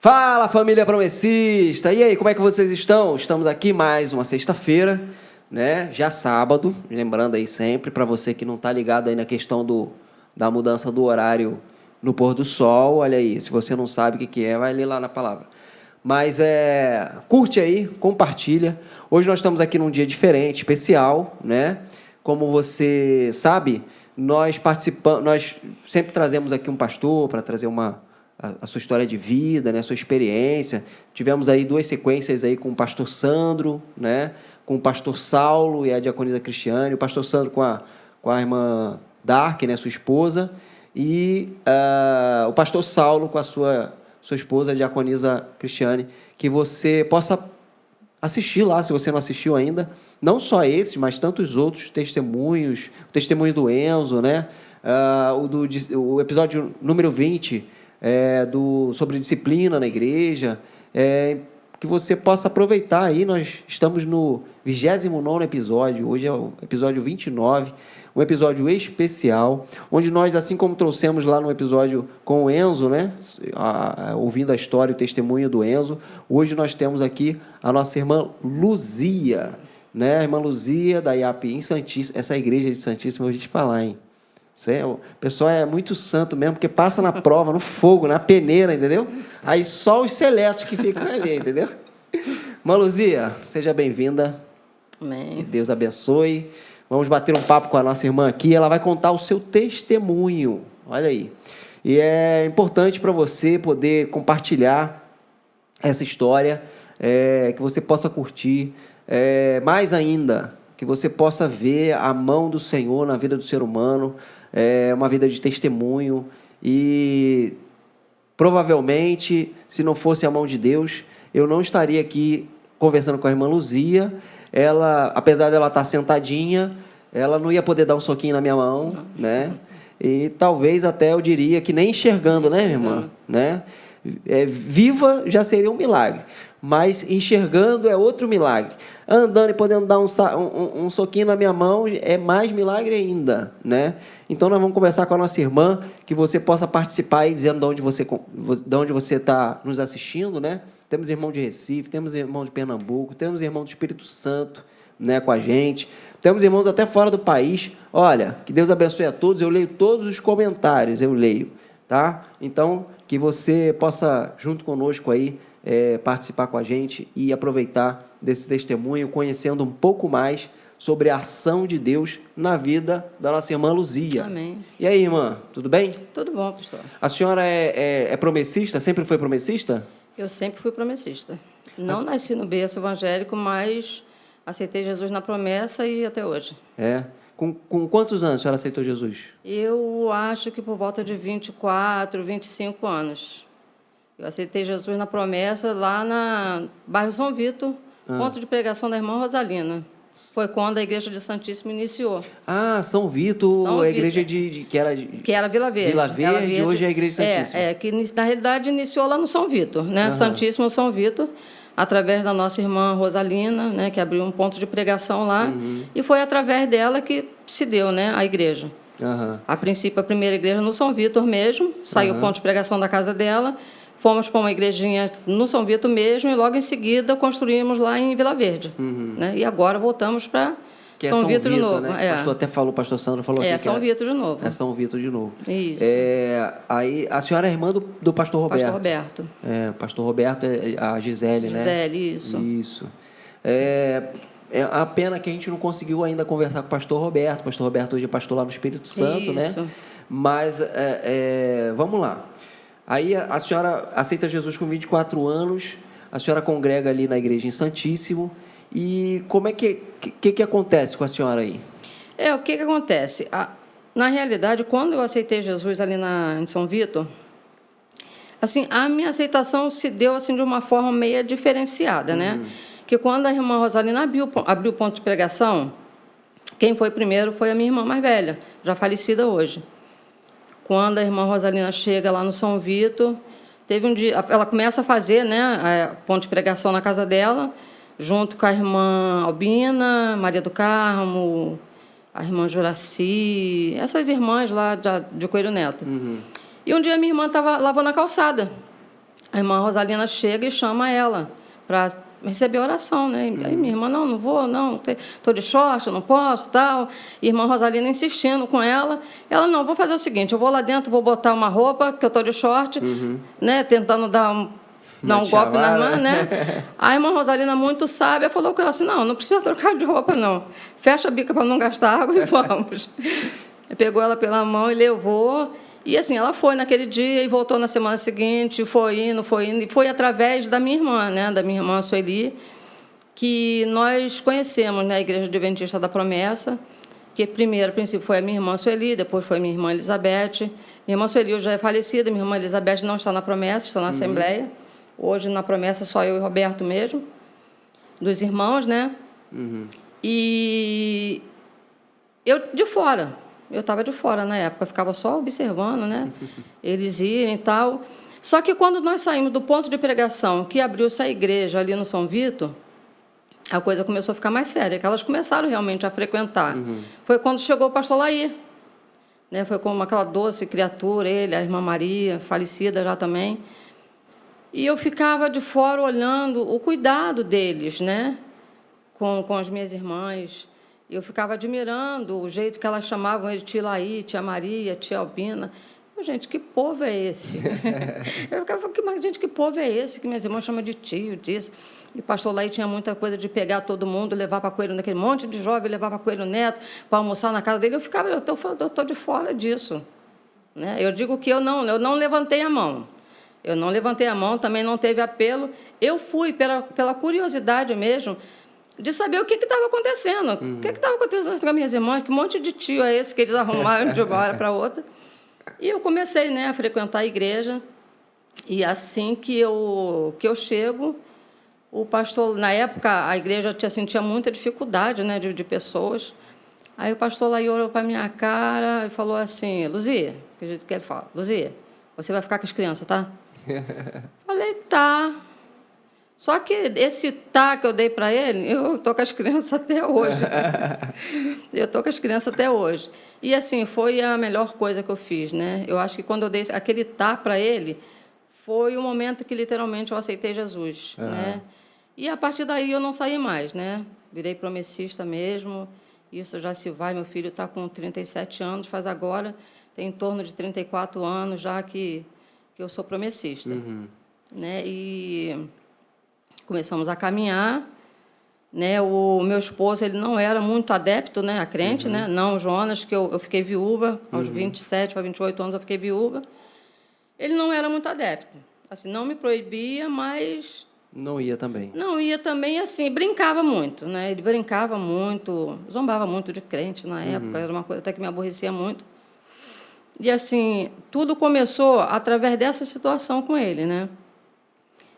Fala, família promessista! E aí, como é que vocês estão? Estamos aqui mais uma sexta-feira, né? Já sábado, lembrando aí sempre, para você que não está ligado aí na questão da mudança do horário no pôr do sol, olha aí, se você não sabe o que é, vai ler lá na palavra. Mas curte aí, compartilha. Hoje nós estamos aqui num dia diferente, especial, né? Como você sabe, nós sempre trazemos aqui um pastor para trazer a sua história de vida, né, a sua experiência. Tivemos aí 2 sequências aí com o pastor Sandro, né, com o pastor Saulo e a diaconisa Cristiane, o pastor Sandro com a irmã Dark, né, sua esposa, e o pastor Saulo com a sua esposa, a diaconisa Cristiane, que você possa assistir lá, se você não assistiu ainda, não só esses, mas tantos outros testemunhos, o testemunho do Enzo, né, o episódio número 20, sobre disciplina na igreja, que você possa aproveitar aí. Nós estamos no 29º episódio, hoje é o episódio 29, um episódio especial, onde nós, assim como trouxemos lá no episódio com o Enzo, né, ouvindo a história e o testemunho do Enzo, hoje nós temos aqui a nossa irmã Luzia, né, a irmã Luzia da IAP em Santíssima, essa igreja de Santíssima, eu vou te falar, hein? O pessoal é muito santo mesmo, porque passa na prova, no fogo, na peneira, entendeu? Aí só os seletos que ficam ali, entendeu? Irmã Luzia, seja bem-vinda. Amém. Que Deus abençoe. Vamos bater um papo com a nossa irmã aqui, ela vai contar o seu testemunho, olha aí. E é importante para você poder compartilhar essa história, que você possa curtir, mais ainda, que você possa ver a mão do Senhor na vida do ser humano, uma vida de testemunho, e provavelmente, se não fosse a mão de Deus, eu não estaria aqui conversando com a irmã Luzia. Ela, apesar dela estar sentadinha, ela não ia poder dar um soquinho na minha mão, né? E talvez até eu diria que nem enxergando, né, irmã? Né? Viva já seria um milagre, mas enxergando é outro milagre. Andando e podendo dar um soquinho na minha mão é mais milagre ainda, né? Então nós vamos conversar com a nossa irmã, que você possa participar aí, dizendo de onde você está nos assistindo, né? Temos irmão de Recife, temos irmão de Pernambuco, temos irmão do Espírito Santo, né, com a gente. Temos irmãos até fora do país. Olha, que Deus abençoe a todos. Eu leio todos os comentários, tá? Então, que você possa, junto conosco aí, participar com a gente e aproveitar desse testemunho, conhecendo um pouco mais sobre a ação de Deus na vida da nossa irmã Luzia. Amém. E aí, irmã, tudo bem? Tudo bom, pastor. A senhora é promessista? Sempre foi promessista? Eu sempre fui promessista. Não nasci no berço evangélico, mas aceitei Jesus na promessa e até hoje. Com quantos anos a senhora aceitou Jesus? Eu acho que por volta de 24, 25 anos. Eu aceitei Jesus na promessa lá no bairro São Vitor, ponto de pregação da irmã Rosalina. Foi quando a igreja de Santíssimo iniciou. São Vitor, a igreja que era Vila Verde. Vila Verde, hoje é a igreja de Santíssimo. Que na realidade iniciou lá no São Vitor, né? Santíssimo São Vitor, através da nossa irmã Rosalina, né, que abriu um ponto de pregação lá, e foi através dela que se deu, né, a igreja. A princípio, a primeira igreja no São Vitor mesmo, saiu o ponto de pregação da casa dela, fomos para uma igrejinha no São Vitor mesmo, e logo em seguida construímos lá em Vila Verde. Né? E agora voltamos para São Vitor de novo. Né? O pastor até falou, o pastor Sandro falou aqui. São Vitor de novo. São Vitor de novo. Isso. Aí, a senhora é irmã do pastor Roberto. Pastor Roberto. Pastor Roberto é a Gisele, né? Gisele, isso. Isso. É a pena que a gente não conseguiu ainda conversar com o pastor Roberto. O pastor Roberto hoje é pastor lá no Espírito Santo, isso, né? Mas, vamos lá. Aí a senhora aceita Jesus com 24 anos, a senhora congrega ali na igreja em Santíssimo, e como é que acontece com a senhora aí? O que acontece? Na realidade, quando eu aceitei Jesus ali em São Vitor, assim, a minha aceitação se deu assim, de uma forma meio diferenciada, né? Que quando a irmã Rosalina abriu o ponto de pregação, quem foi primeiro foi a minha irmã mais velha, já falecida hoje. Quando a irmã Rosalina chega lá no São Vitor, teve um dia, ela começa a fazer, né, ponto de pregação na casa dela, junto com a irmã Albina, Maria do Carmo, a irmã Juraci, essas irmãs lá de Coelho Neto. E um dia minha irmã estava lavando a calçada. A irmã Rosalina chega e chama ela para receber a oração, né? Aí minha irmã, não vou, não, estou de short, não posso, tal. E a irmã Rosalina insistindo com ela. Ela, não, vou fazer o seguinte, eu vou lá dentro, vou botar uma roupa, que eu estou de short, né? Tentando dar um golpe na irmã, né? A irmã Rosalina, muito sábia, falou com ela assim, não precisa trocar de roupa, não. Fecha a bica para não gastar água e vamos. Pegou ela pela mão e levou. E assim, ela foi naquele dia e voltou na semana seguinte, foi indo. E foi através da minha irmã, né? Da minha irmã Sueli, que nós conhecemos, né? A Igreja Adventista da Promessa, que primeiro, a princípio, foi a minha irmã Sueli, depois foi a minha irmã Elizabeth. Minha irmã Sueli já é falecida, minha irmã Elizabeth não está na Promessa, está na Assembleia. Hoje, na Promessa, só eu e Roberto mesmo, dos irmãos, né? E eu de fora. Eu estava de fora na época, eu ficava só observando, né? Eles irem e tal. Só que quando nós saímos do ponto de pregação, que abriu-se a igreja ali no São Vitor, a coisa começou a ficar mais séria, que elas começaram realmente a frequentar. Foi quando chegou o pastor Laí, né? Foi como aquela doce criatura, ele, a irmã Maria, falecida já também. E eu ficava de fora olhando o cuidado deles, né? Com as minhas irmãs. Eu ficava admirando o jeito que elas chamavam ele de tia Laí, tia Maria, tia Albina. Gente, que povo é esse? Eu ficava falando, gente, que povo é esse que minhas irmãs chamam de tio, disso. E o pastor Laí tinha muita coisa de pegar todo mundo, levar para Coelho, naquele monte de jovem, levar para Coelho Neto, para almoçar na casa dele. Eu ficava, eu estou de fora disso. Né? Eu digo que eu não levantei a mão. Eu não levantei a mão, também não teve apelo. Eu fui pela curiosidade mesmo, de saber o que estava acontecendo. O que estava acontecendo com as minhas irmãs, que monte de tio é esse que eles arrumaram de uma hora para outra. E eu comecei, né, a frequentar a igreja, e assim que eu chego, o pastor, na época, a igreja sentia muita dificuldade, né, de pessoas. Aí o pastor lá olhou para a minha cara e falou assim, Luzia, que jeito que ele fala, Luzia, você vai ficar com as crianças, tá? Falei, tá. Só que esse tá que eu dei para ele, eu estou com as crianças até hoje. Eu estou com as crianças até hoje. E, assim, foi a melhor coisa que eu fiz, né? Eu acho que quando eu dei aquele tá para ele, foi o momento que, literalmente, eu aceitei Jesus, né? E, a partir daí, eu não saí mais, né? Virei promessista mesmo. Isso já se vai. Meu filho está com 37 anos, faz agora, tem em torno de 34 anos já que eu sou promessista. Né? E começamos a caminhar, né? O meu esposo, ele não era muito adepto, né, a crente, né? Não, Jonas, que eu fiquei viúva, aos 27 para 28 anos eu fiquei viúva. Ele não era muito adepto. Assim, não me proibia, mas não ia também. Não ia também, assim, brincava muito, né? Ele brincava muito, zombava muito de crente na época, era uma coisa até que me aborrecia muito. E, assim, tudo começou através dessa situação com ele, né?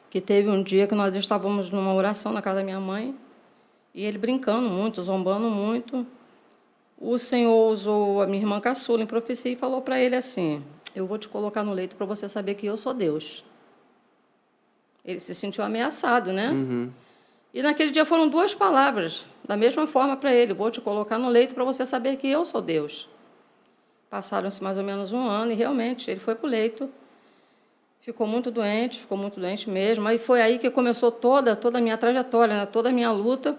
Que teve um dia que nós estávamos numa oração na casa da minha mãe, e ele brincando muito, zombando muito. O Senhor usou a minha irmã caçula em profecia e falou para ele assim, eu vou te colocar no leito para você saber que eu sou Deus. Ele se sentiu ameaçado, né? E naquele dia foram 2 palavras, da mesma forma para ele, vou te colocar no leito para você saber que eu sou Deus. Passaram-se mais ou menos 1 ano e realmente ele foi para o leito. Ficou muito doente mesmo. Aí foi aí que começou toda a minha trajetória, né? Toda a minha luta.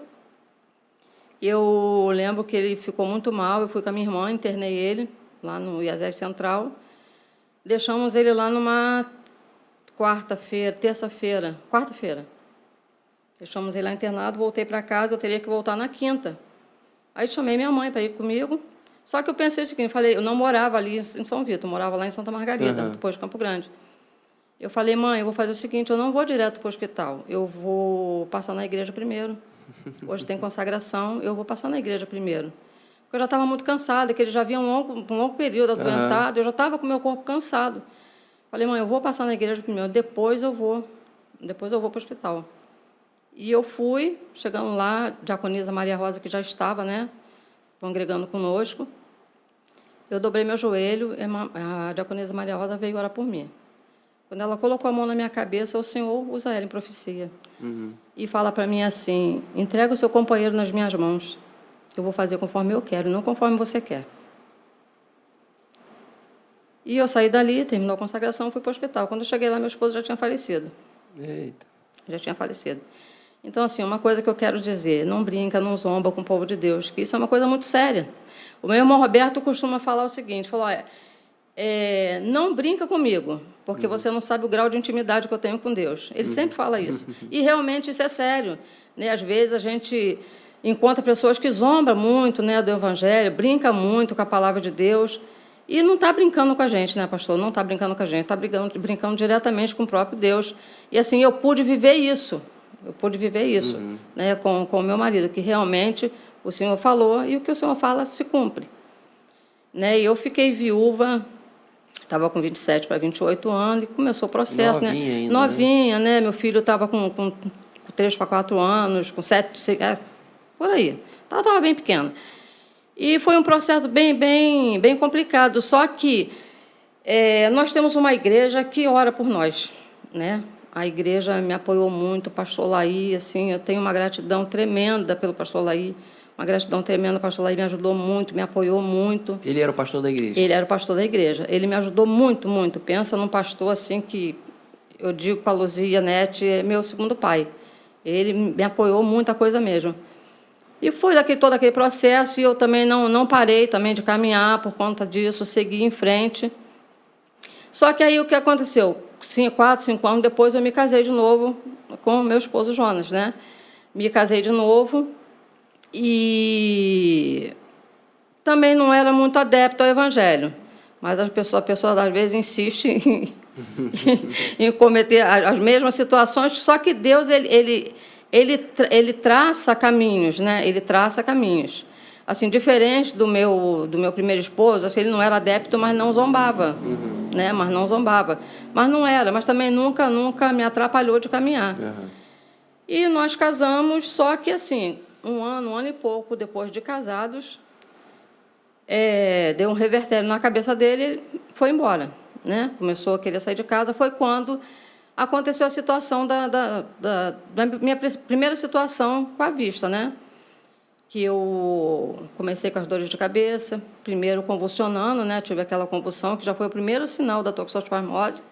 Eu lembro que ele ficou muito mal, eu fui com a minha irmã, internei ele lá no IASES Central. Deixamos ele lá numa quarta-feira. Deixamos ele lá internado, voltei para casa, eu teria que voltar na quinta. Aí chamei minha mãe para ir comigo. Só que eu pensei o seguinte, eu não morava ali em São Vitor, eu morava lá em Santa Margarida, depois de Campo Grande. Eu falei, mãe, eu vou fazer o seguinte, eu não vou direto para o hospital, eu vou passar na igreja primeiro. Hoje tem consagração, eu vou passar na igreja primeiro. Porque eu já estava muito cansada, que ele já havia um longo período adoentado, eu já estava com o meu corpo cansado. Falei, mãe, eu vou passar na igreja primeiro, depois eu vou para o hospital. E eu fui, chegando lá, a diaconisa Maria Rosa, que já estava, né, congregando conosco, eu dobrei meu joelho, a diaconisa Maria Rosa veio orar por mim. Quando ela colocou a mão na minha cabeça, o Senhor usa ela em profecia. E fala para mim assim, entrega o seu companheiro nas minhas mãos. Eu vou fazer conforme eu quero, não conforme você quer. E eu saí dali, terminou a consagração, fui para o hospital. Quando eu cheguei lá, meu esposo já tinha falecido. Eita. Já tinha falecido. Então, assim, uma coisa que eu quero dizer, não brinca, não zomba com o povo de Deus, que isso é uma coisa muito séria. O meu irmão Roberto costuma falar o seguinte, falou, não brinca comigo, porque você não sabe o grau de intimidade que eu tenho com Deus. Ele sempre fala isso. E realmente isso é sério. Né? Às vezes a gente encontra pessoas que zombam muito, né, do Evangelho, brinca muito com a palavra de Deus, e não está brincando com a gente, né, pastor? Não está brincando com a gente, está brincando diretamente com o próprio Deus. E assim, eu pude viver isso. Né, com o meu marido, que realmente o Senhor falou e o que o Senhor fala se cumpre. Né? E eu fiquei viúva, estava com 27 para 28 anos e começou o processo. Novinha né? ainda, Novinha, né? Meu filho estava com 3 para 4 anos, com 7, 6, por aí. Estava bem pequeno. E foi um processo bem complicado, só que nós temos uma igreja que ora por nós, né? A igreja me apoiou muito, o pastor Laí, assim, eu tenho uma gratidão tremenda pelo pastor Laí, o pastor Laí me ajudou muito, me apoiou muito. Ele era o pastor da igreja? Ele era o pastor da igreja, ele me ajudou muito, muito. Pensa num pastor, assim, que eu digo para a Luzia Nete, é meu segundo pai. Ele me apoiou muita coisa mesmo. E foi todo aquele processo, e eu também não parei também de caminhar por conta disso, segui em frente. Só que aí o que aconteceu? 4, 5 anos depois eu me casei de novo com o meu esposo Jonas, né? Me casei de novo e também não era muito adepto ao Evangelho, mas a pessoa às vezes insiste em cometer as mesmas situações, só que Deus ele traça caminhos, né? Ele traça caminhos. Assim, diferente do meu primeiro esposo, assim, ele não era adepto, mas não zombava, né? Mas também nunca me atrapalhou de caminhar. E nós casamos, só que assim, um ano e pouco depois de casados, deu um revertério na cabeça dele, ele foi embora, né? Começou a querer sair de casa, foi quando aconteceu a situação da minha primeira situação com a vista, né? Que eu comecei com as dores de cabeça, primeiro convulsionando, né? Tive aquela convulsão, que já foi o primeiro sinal da toxoplasmose.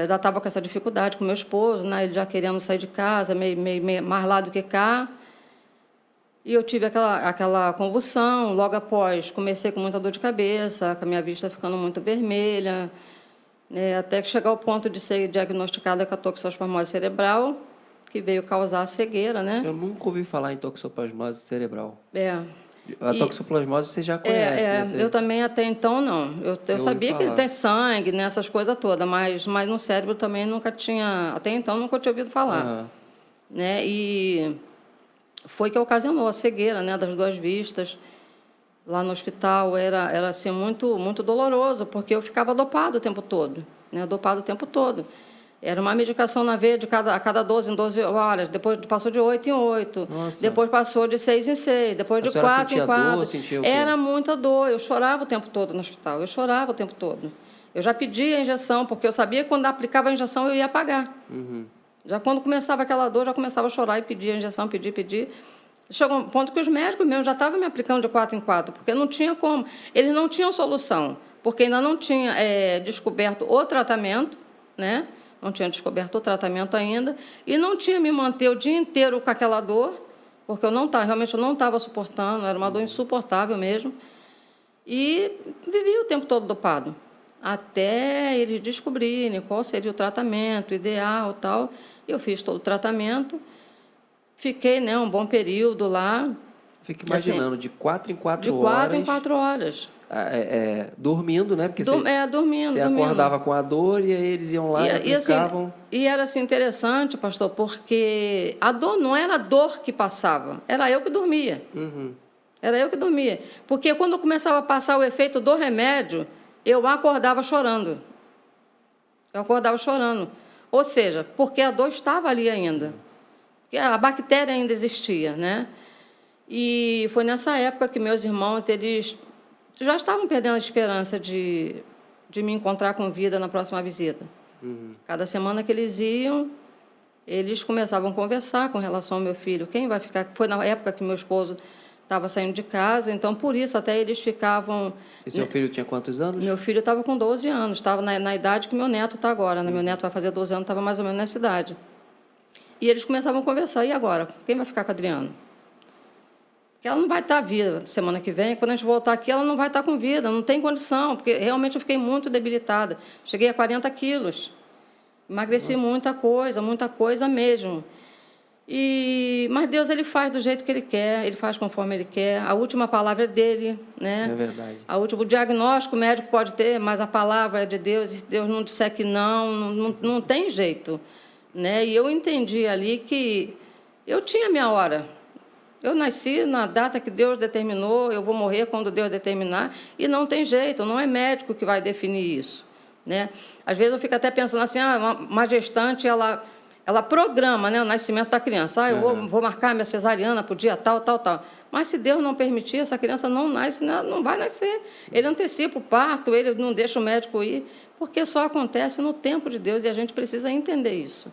Já estava com essa dificuldade com meu esposo, né? Ele já querendo sair de casa, meio mais lá do que cá. E eu tive aquela convulsão. Logo após, comecei com muita dor de cabeça, com a minha vista ficando muito vermelha, né? Até que chegar ao ponto de ser diagnosticada com a toxoplasmose cerebral, que veio causar a cegueira, né? Eu nunca ouvi falar em toxoplasmose cerebral. A E toxoplasmose você já conhece, né? eu também até então não. Eu sabia que ele tem sangue, né, essas coisas todas, mas no cérebro também nunca tinha, até então nunca tinha ouvido falar. Né? E foi que ocasionou a cegueira, né, das duas vistas. Lá no hospital era assim, muito, muito doloroso, porque eu ficava dopado o tempo todo, né, dopado o tempo todo. Era uma medicação na veia a cada 12 em 12 horas, depois passou de 8 em 8, Nossa. Depois passou de 6 em 6, depois de 4 em 4. Era muita dor, eu chorava o tempo todo no hospital, eu chorava o tempo todo. Eu já pedia a injeção, porque eu sabia que quando aplicava a injeção eu ia pagar. Já quando começava aquela dor, já começava a chorar e pedia a injeção, pedir. Chegou um ponto que os médicos mesmo já estavam me aplicando de 4 em 4, porque não tinha como. Eles não tinham solução, porque ainda não tinha descoberto o tratamento, né? Não tinha descoberto o tratamento ainda, e não tinha me manter o dia inteiro com aquela dor, porque realmente eu não estava suportando, era uma dor insuportável mesmo, e vivia o tempo todo dopado, até eles descobrirem qual seria o tratamento ideal e tal. Eu fiz todo o tratamento, fiquei, né, um bom período lá. Fico imaginando, de 4 em 4 horas... De 4 em 4 horas. Dormindo, né? Porque dormindo. Você acordava com a dor e aí eles iam lá e aplicavam... E era assim, interessante, pastor, porque a dor não era a dor que passava, era eu que dormia. Era eu que dormia. Porque quando começava a passar o efeito do remédio, eu acordava chorando. Ou seja, porque a dor estava ali ainda. Porque a bactéria ainda existia, né? E foi nessa época que meus irmãos, eles já estavam perdendo a esperança de me encontrar com vida na próxima visita. Cada semana que eles iam, eles começavam a conversar com relação ao meu filho. Quem vai ficar? Foi na época que meu esposo estava saindo de casa, então por isso até eles ficavam... E seu filho tinha quantos anos? Meu filho estava com 12 anos, estava na idade que meu neto está agora, né? Meu neto vai fazer 12 anos, estava mais ou menos nessa idade. E eles começavam a conversar, e agora? Quem vai ficar com a Adriana? Porque ela não vai estar viva semana que vem, quando a gente voltar aqui, ela não vai estar com vida, não tem condição, porque realmente eu fiquei muito debilitada. Cheguei a 40 quilos, emagreci muita coisa mesmo. Mas Deus, ele faz do jeito que ele quer, ele faz conforme ele quer. A última palavra é dele, né? É verdade. O diagnóstico o médico pode ter, mas a palavra é de Deus. E se Deus não disser que não tem jeito, né? E eu entendi ali que eu tinha minha hora. Eu nasci na data que Deus determinou, eu vou morrer quando Deus determinar, e não tem jeito, não é médico que vai definir isso, né? Às vezes eu fico até pensando assim, uma gestante, ela programa, né, o nascimento da criança. Eu vou marcar minha cesariana para o dia tal. Mas se Deus não permitir, essa criança não nasce, não vai nascer. Ele antecipa o parto, ele não deixa o médico ir, porque só acontece no tempo de Deus e a gente precisa entender isso.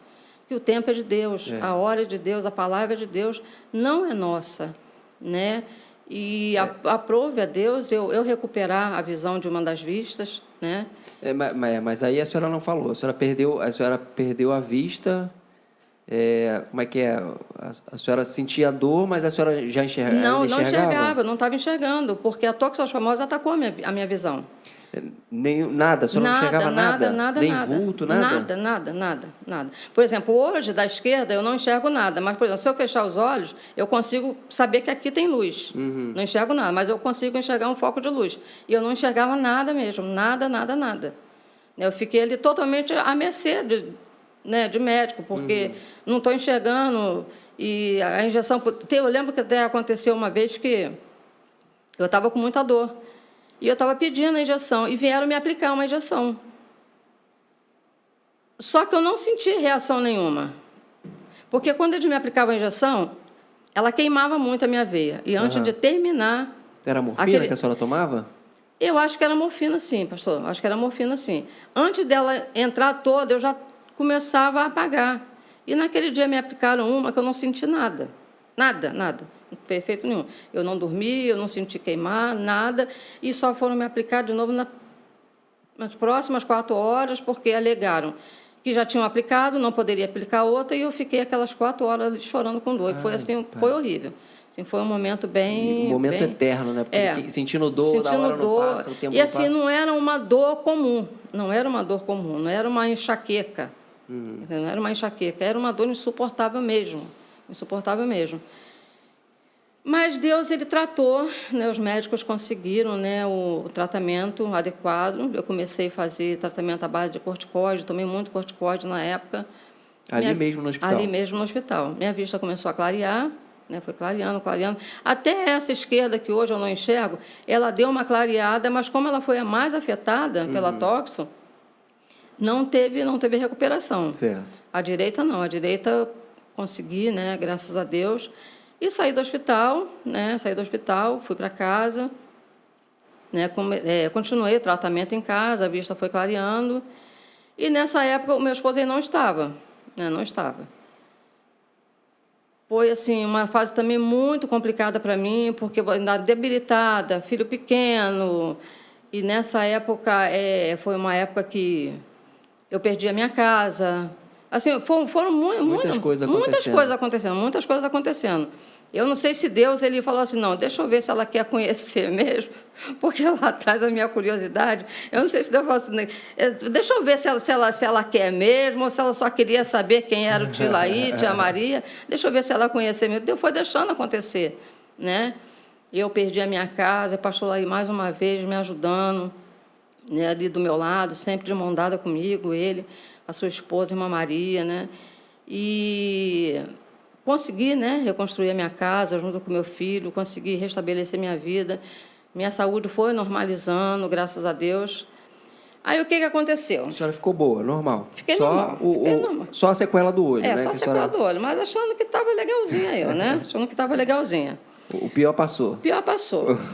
Que o tempo é de Deus, a hora é de Deus, a palavra é de Deus, não é nossa, né? E aprove a Deus eu recuperar a visão de uma das vistas, né? Mas aí a senhora não falou, a senhora perdeu a vista. Como é que é? A senhora sentia dor, mas a senhora já enxergava? Não enxergava, não estava enxergando, porque a toxoplasmose atacou a minha visão. Nada, a senhora não enxergava nada? Nem vulto, nada? Nada. Por exemplo, hoje, da esquerda, eu não enxergo nada, mas, por exemplo, se eu fechar os olhos, eu consigo saber que aqui tem luz. Não enxergo nada, mas eu consigo enxergar um foco de luz. E eu não enxergava nada mesmo, nada. Eu fiquei ali totalmente à mercê de médico, porque não estou enxergando, e a injeção... Eu lembro que até aconteceu uma vez que eu estava com muita dor, e eu estava pedindo a injeção, e vieram me aplicar uma injeção. Só que eu não senti reação nenhuma, porque quando eles me aplicavam a injeção, ela queimava muito a minha veia, e antes de terminar... Era morfina que a senhora tomava? Eu acho que era morfina, sim, pastor, acho que era morfina, sim. Antes dela entrar toda, eu já começava a apagar. E naquele dia me aplicaram uma que eu não senti nada, perfeito nenhum. Eu não dormi, eu não senti queimar, nada, e só foram me aplicar de novo nas próximas 4 horas, porque alegaram que já tinham aplicado, não poderia aplicar outra, e eu fiquei aquelas 4 horas chorando com dor. E foi assim, foi horrível. Assim, foi um momento bem... Um momento eterno, né? Porque sentindo dor, da hora não passa, o tempo e assim, não era uma dor comum, não era uma enxaqueca. Não era uma enxaqueca, era uma dor insuportável mesmo. Mas Deus, ele tratou, né, os médicos conseguiram, né, o tratamento adequado. Eu comecei a fazer tratamento à base de corticóide, tomei muito corticóide na época. Mesmo no hospital? Ali mesmo no hospital. Minha vista começou a clarear, né, foi clareando. Até essa esquerda, que hoje eu não enxergo, ela deu uma clareada, mas como ela foi a mais afetada pela toxo, não teve recuperação. Certo. A direita não, a direita consegui, né, graças a Deus, e saí do hospital, fui para casa, né, continuei o tratamento em casa, a vista foi clareando, e nessa época o meu esposo aí não estava. Foi assim, uma fase também muito complicada para mim, porque eu ainda debilitada, filho pequeno, e nessa época foi uma época que eu perdi a minha casa. Assim, foram muitas coisas acontecendo. Eu não sei se Deus, ele falou assim, não, deixa eu ver se ela quer conhecer mesmo, porque lá atrás a minha curiosidade, eu não sei se Deus falou assim, deixa eu ver se ela quer mesmo, ou se ela só queria saber quem era o tio Laí, tia Maria, deixa eu ver se ela conhecer mesmo. Deus foi deixando acontecer, né? Eu perdi a minha casa, o pastor Laí mais uma vez me ajudando, né, ali do meu lado, sempre de mão dada comigo, ele, a sua esposa, irmã Maria, né? E consegui, né, reconstruir a minha casa junto com meu filho, consegui restabelecer minha vida, minha saúde foi normalizando, graças a Deus. Aí o que aconteceu? A senhora ficou boa, normal? Fiquei normal. Só a sequela do olho, né? Só a sequela do olho, mas achando que estava legalzinha né? O pior passou.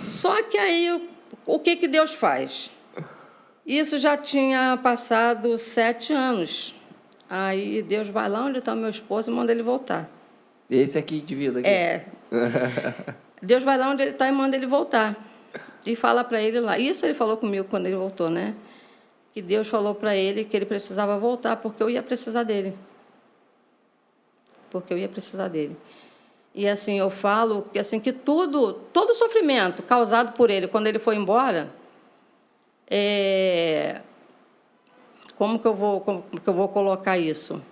Só que aí, o que Deus faz? Isso já tinha passado 7 anos. Aí Deus vai lá onde está o meu esposo e manda ele voltar. Esse aqui de vida? Aqui. Deus vai lá onde ele está e manda ele voltar. E fala para ele lá. Isso ele falou comigo quando ele voltou, né? Que Deus falou para ele que ele precisava voltar, porque eu ia precisar dele. Porque eu ia precisar dele. E assim, eu falo que, assim, que todo sofrimento causado por ele, quando ele foi embora, como que eu vou colocar isso?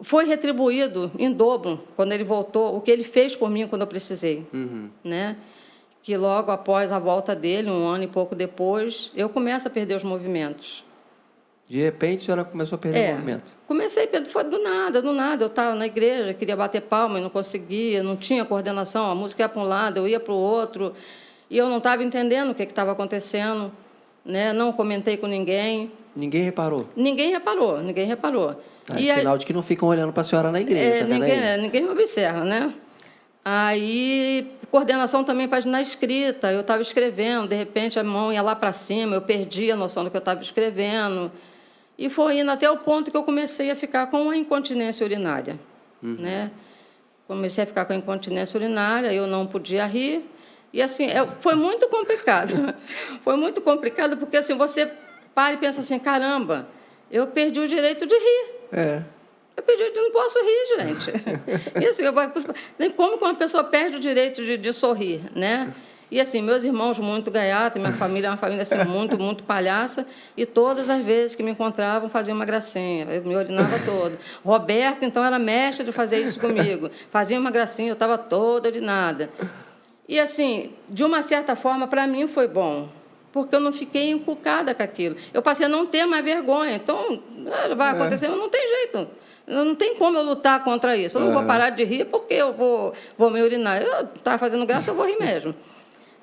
Foi retribuído em dobro quando ele voltou, o que ele fez por mim quando eu precisei. Né? Que logo após a volta dele, 1 ano e pouco depois, eu começo a perder os movimentos. De repente, a senhora começou a perder o movimento? Comecei a perder, foi do nada. Eu estava na igreja, queria bater palma e não conseguia, não tinha coordenação, a música ia para um lado, eu ia para o outro, e eu não estava entendendo o que estava acontecendo, né? Não comentei com ninguém. Ninguém reparou? Ninguém reparou. É sinal de que não ficam olhando para a senhora na igreja, ninguém me observa, né? Aí, coordenação também na escrita. Eu estava escrevendo, de repente a mão ia lá para cima, eu perdi a noção do que eu estava escrevendo. E foi indo até o ponto que eu comecei a ficar com a incontinência urinária. Né? Comecei a ficar com a incontinência urinária, eu não podia rir. E assim, foi muito complicado. Foi muito complicado porque assim, você para e pensa assim, caramba, eu perdi o direito de rir. Eu não posso rir, gente. E assim, como que uma pessoa perde o direito de sorrir, né? E assim, meus irmãos muito gaiatos, minha família é uma família assim, muito, muito palhaça, e todas as vezes que me encontravam faziam uma gracinha, eu me urinava todo. Roberto, então, era mestre de fazer isso comigo. Fazia uma gracinha, eu estava toda urinada. E assim, de uma certa forma, para mim foi bom, porque eu não fiquei encucada com aquilo. Eu passei a não ter mais vergonha. Então, vai acontecer, mas não tem jeito. Não tem como eu lutar contra isso. Eu não vou parar de rir porque eu vou me urinar. Eu estava fazendo graça, eu vou rir mesmo.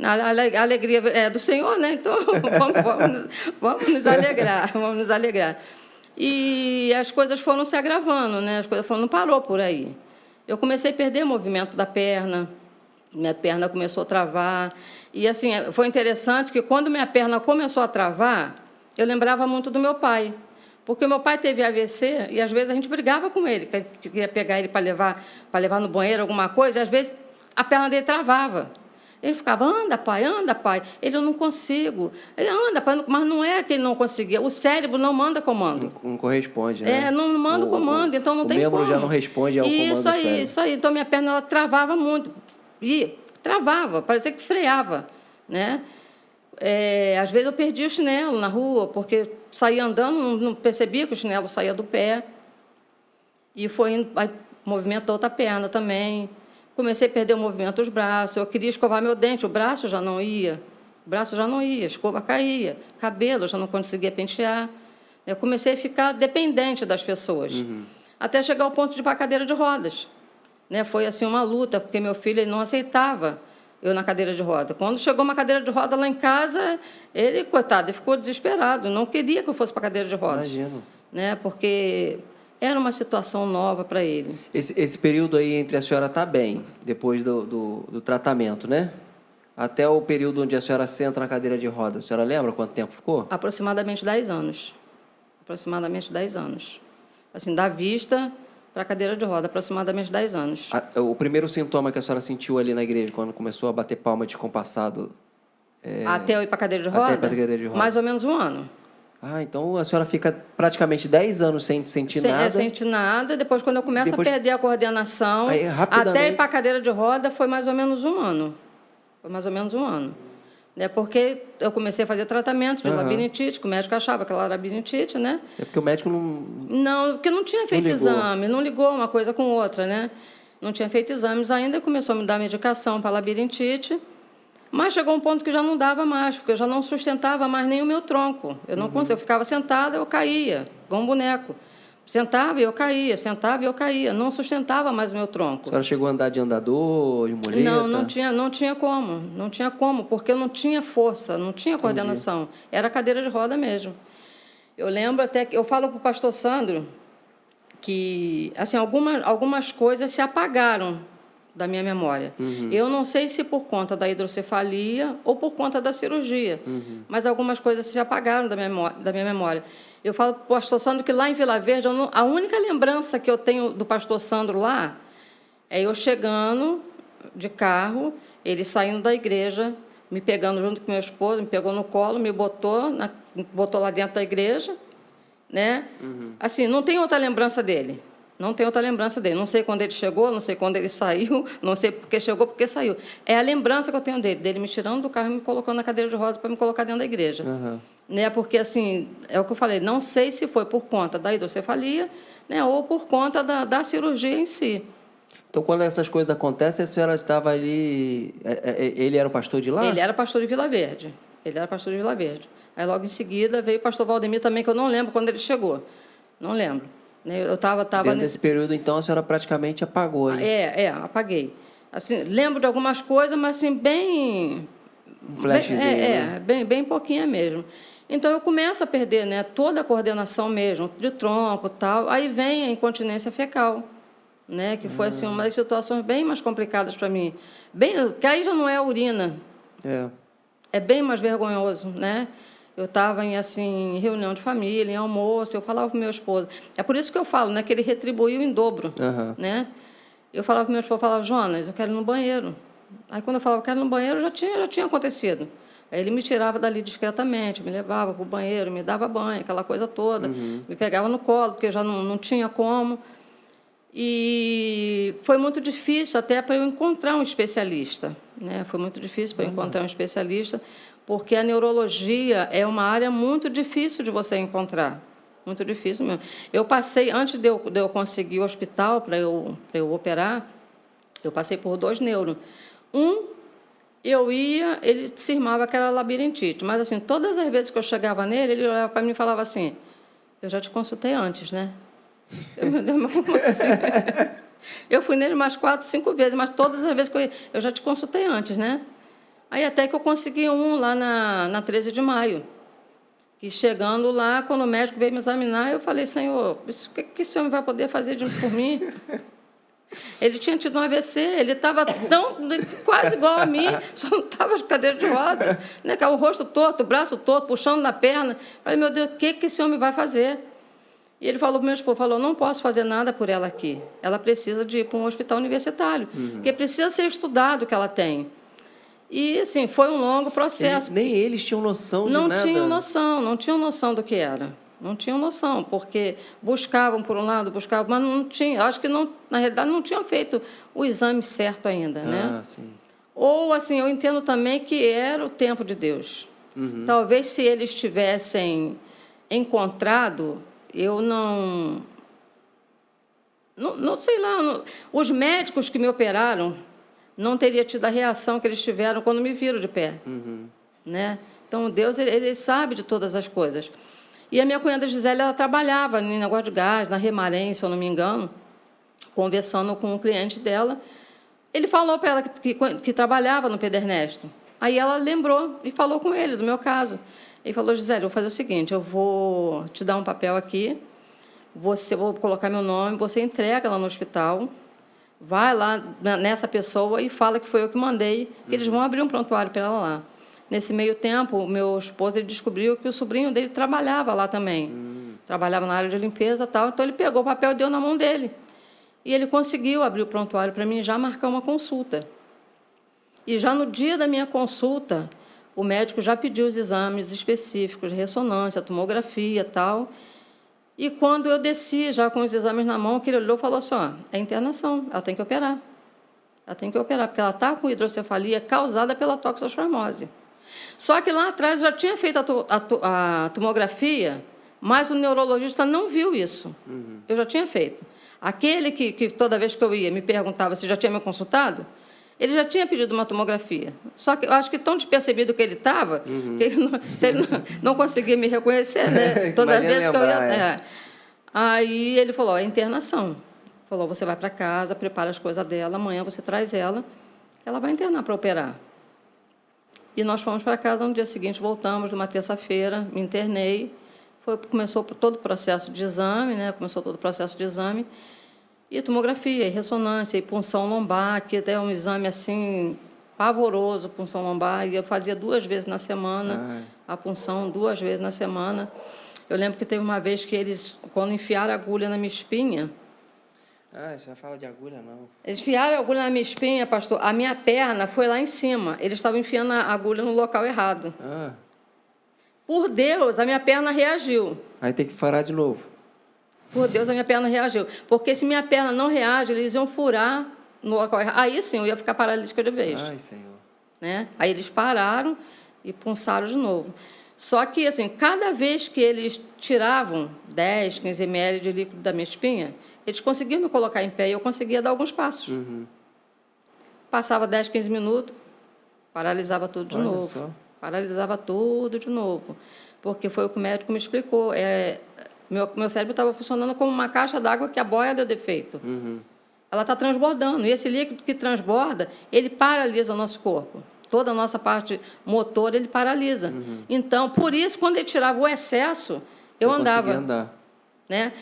A alegria é do Senhor, né? Então, vamos nos alegrar. E as coisas foram se agravando, né? Não parou por aí. Eu comecei a perder o movimento da perna, minha perna começou a travar. E, assim, foi interessante que, quando minha perna começou a travar, eu lembrava muito do meu pai. Porque o meu pai teve AVC e, às vezes, a gente brigava com ele, que ia pegar ele para levar no banheiro alguma coisa, e, às vezes, a perna dele travava. Ele ficava, anda, pai. Ele, eu não consigo. Ele, anda, pai, mas não é que ele não conseguia. O cérebro não manda comando. Não corresponde, né? Não manda o comando, então não tem como. O membro já não responde ao comando do cérebro. Isso aí. Então, minha perna ela travava muito. E travava, parecia que freava, né? Às vezes eu perdia o chinelo na rua, porque saía andando, não percebia que o chinelo saía do pé. E foi indo, aí movimentou outra perna também. Comecei a perder o movimento dos braços. Eu queria escovar meu dente, o braço já não ia. A escova caía. Cabelo, eu já não conseguia pentear. Eu comecei a ficar dependente das pessoas. Até chegar ao ponto de ir para a cadeira de rodas. Né? Foi assim uma luta, porque meu filho ele não aceitava eu na cadeira de roda. Quando chegou uma cadeira de roda lá em casa, ele, coitado, ele ficou desesperado, não queria que eu fosse para a cadeira de rodas. Imagino. Né? Porque era uma situação nova para ele. Esse período aí entre a senhora está bem, depois do tratamento, né? Até o período onde a senhora senta na cadeira de rodas, a senhora lembra quanto tempo ficou? Aproximadamente 10 anos. Assim, da vista para a cadeira de roda, aproximadamente 10 anos. O primeiro sintoma que a senhora sentiu ali na igreja, quando começou a bater palma descompassado... Até eu ir para a cadeira de roda? Até para a cadeira de roda. Mais ou menos 1 ano. Então a senhora fica praticamente 10 anos sem sentir nada? Sem sentir nada. Depois, quando eu começo a perder a coordenação, até ir para a cadeira de roda, foi mais ou menos 1 ano. Porque eu comecei a fazer tratamento de labirintite, que o médico achava que ela era labirintite, né? É porque o médico não... Não, porque não tinha feito exame, não ligou uma coisa com outra, né? Não tinha feito exames ainda, começou a me dar medicação para labirintite, mas chegou um ponto que já não dava mais, porque eu já não sustentava mais nem o meu tronco. Eu não conseguia, eu ficava sentada, eu caía, igual um boneco. Sentava e eu caía, não sustentava mais o meu tronco. A senhora chegou a andar de andador, de muleta? Não tinha como, porque eu não tinha força, não tinha coordenação. Entendi. Era cadeira de roda mesmo. Eu lembro até que eu falo para o pastor Sandro que assim, algumas coisas se apagaram da minha memória. Eu não sei se por conta da hidrocefalia ou por conta da cirurgia, mas algumas coisas se apagaram da minha memória. Eu falo para o pastor Sandro que lá em Vila Verde, a única lembrança que eu tenho do pastor Sandro lá é eu chegando de carro, ele saindo da igreja, me pegando junto com meu esposo, me pegou no colo, me botou lá dentro da igreja, né? Assim, não tem outra lembrança dele. Não tem outra lembrança dele. Não sei quando ele chegou, não sei quando ele saiu, não sei porque chegou, porque saiu. É a lembrança que eu tenho dele me tirando do carro e me colocando na cadeira de rodas para me colocar dentro da igreja. Né? Porque, assim, é o que eu falei, não sei se foi por conta da hidrocefalia, né, ou por conta da cirurgia em si. Então, quando essas coisas acontecem, a senhora estava ali... Ele era o pastor de lá? Ele era pastor de Vila Verde. Aí, logo em seguida, veio o pastor Valdemir também, que eu não lembro quando ele chegou. Não lembro. Eu estava Dentro desse período, então, a senhora praticamente apagou. Hein? Apaguei. Assim, lembro de algumas coisas, mas assim, bem... Um flashzinho, bem pouquinha mesmo. Então, eu começo a perder, né, toda a coordenação mesmo, de tronco e tal. Aí vem a incontinência fecal, né, que foi assim, uma das situações bem mais complicadas para mim. Que aí já não é urina. É bem mais vergonhoso, né? Eu estava em reunião de família, em almoço, eu falava para o meu esposo. É por isso que eu falo, né, que ele retribuiu em dobro, né? Eu falava para o meu esposo, Jonas, eu quero ir no banheiro. Aí, quando eu falava, quero ir no banheiro, já tinha acontecido. Aí ele me tirava dali discretamente, me levava para o banheiro, me dava banho, aquela coisa toda. Me pegava no colo, porque eu já não tinha como. E foi muito difícil até para eu encontrar um especialista, né? Foi muito difícil para eu encontrar um especialista, porque a neurologia é uma área muito difícil de você encontrar. Muito difícil mesmo. Eu passei, antes de eu conseguir o hospital para eu operar, eu passei por 2 neuros. Ele cismava que era labirintite, mas assim, todas as vezes que eu chegava nele, ele olhava para mim e falava assim, eu já te consultei antes, né? Meu Deus, mas como assim? Eu fui nele umas 4, 5 vezes, mas todas as vezes que eu já te consultei antes, né? Aí até que eu consegui um lá na 13 de maio. E chegando lá, quando o médico veio me examinar, eu falei, Senhor, o que esse homem vai poder fazer por mim? Ele tinha tido um AVC, ele estava quase igual a mim, só não estava de cadeira de roda, né? Com o rosto torto, o braço torto, puxando na perna. Falei, meu Deus, o que esse homem vai fazer? E ele falou para o meu esposo, não posso fazer nada por ela aqui. Ela precisa de ir para um hospital universitário, porque precisa ser estudado o que ela tem. E, assim, foi um longo processo. Nem eles tinham noção de nada. Não tinham noção do que era. Não tinham noção, porque buscavam por um lado, mas não tinham. Acho que, na realidade, não tinham feito o exame certo ainda, né? Sim. Ou, assim, eu entendo também que era o tempo de Deus. Talvez, se eles tivessem encontrado, eu não sei lá, os médicos que me operaram não teriam tido a reação que eles tiveram quando me viram de pé, né? Então, Deus, ele sabe de todas as coisas. E a minha cunhada Gisele, ela trabalhava em negócio de gás, na Remarém, se eu não me engano, conversando com um cliente dela. Ele falou para ela que trabalhava no Pedro Ernesto. Aí ela lembrou e falou com ele do meu caso. Ele falou, Gisele, eu vou fazer o seguinte, eu vou te dar um papel aqui, vou colocar meu nome, você entrega lá no hospital, vai lá nessa pessoa e fala que foi eu que mandei, que eles vão abrir um prontuário para ela lá. Nesse meio tempo, o meu esposo ele descobriu que o sobrinho dele trabalhava lá também. Trabalhava na área de limpeza e tal. Então, ele pegou o papel e deu na mão dele. E ele conseguiu abrir o prontuário para mim e já marcar uma consulta. E já no dia da minha consulta, o médico já pediu os exames específicos, ressonância, tomografia e tal. E quando eu desci, já com os exames na mão, que ele olhou e falou assim, é internação, ela tem que operar. Ela tem que operar, porque ela está com hidrocefalia causada pela toxoplasmose. Só que lá atrás já tinha feito a tomografia, mas o neurologista não viu isso. Eu já tinha feito. Aquele que toda vez que eu ia me perguntava se já tinha me consultado, ele já tinha pedido uma tomografia. Só que eu acho que tão despercebido que ele estava, que ele não conseguia me reconhecer, né? Toda vez que eu ia... Aí ele falou, é internação. Falou, você vai para casa, prepara as coisas dela, amanhã você traz ela vai internar para operar. E nós fomos para casa, no dia seguinte voltamos, numa terça-feira, me internei, começou todo o processo de exame, né? E tomografia, e ressonância, e punção lombar, que é um exame assim pavoroso, punção lombar, e eu fazia 2 vezes na semana, a punção 2 vezes na semana. Eu lembro que teve uma vez que eles, quando enfiaram a agulha na minha espinha, Ah, você vai falar de agulha, não. Eles enfiaram a agulha na minha espinha, pastor. A minha perna foi lá em cima. Eles estavam enfiando a agulha no local errado. Ah, Por Deus, a minha perna reagiu. aí tem que furar de novo. Por Deus, a minha perna reagiu. Porque se minha perna não reage, eles iam furar no local errado. Aí sim, eu ia ficar paralítica de vez. Ai, Senhor. Né? Aí eles pararam e punçaram de novo. Só que, assim, cada vez que eles tiravam 10, 15 ml de líquido da minha espinha, eles conseguiam me colocar em pé e eu conseguia dar alguns passos. Uhum. Passava 10, 15 minutos, paralisava tudo de Olha novo. só. Paralisava tudo de novo. Porque foi o que o médico me explicou. Meu cérebro estava funcionando como uma caixa d'água que a boia deu defeito. Uhum. Ela está transbordando. E esse líquido que transborda, ele paralisa o nosso corpo. Toda a nossa parte motor, ele paralisa. Uhum. Então, por isso, quando ele tirava o excesso, eu Você andava. conseguia andar. Né?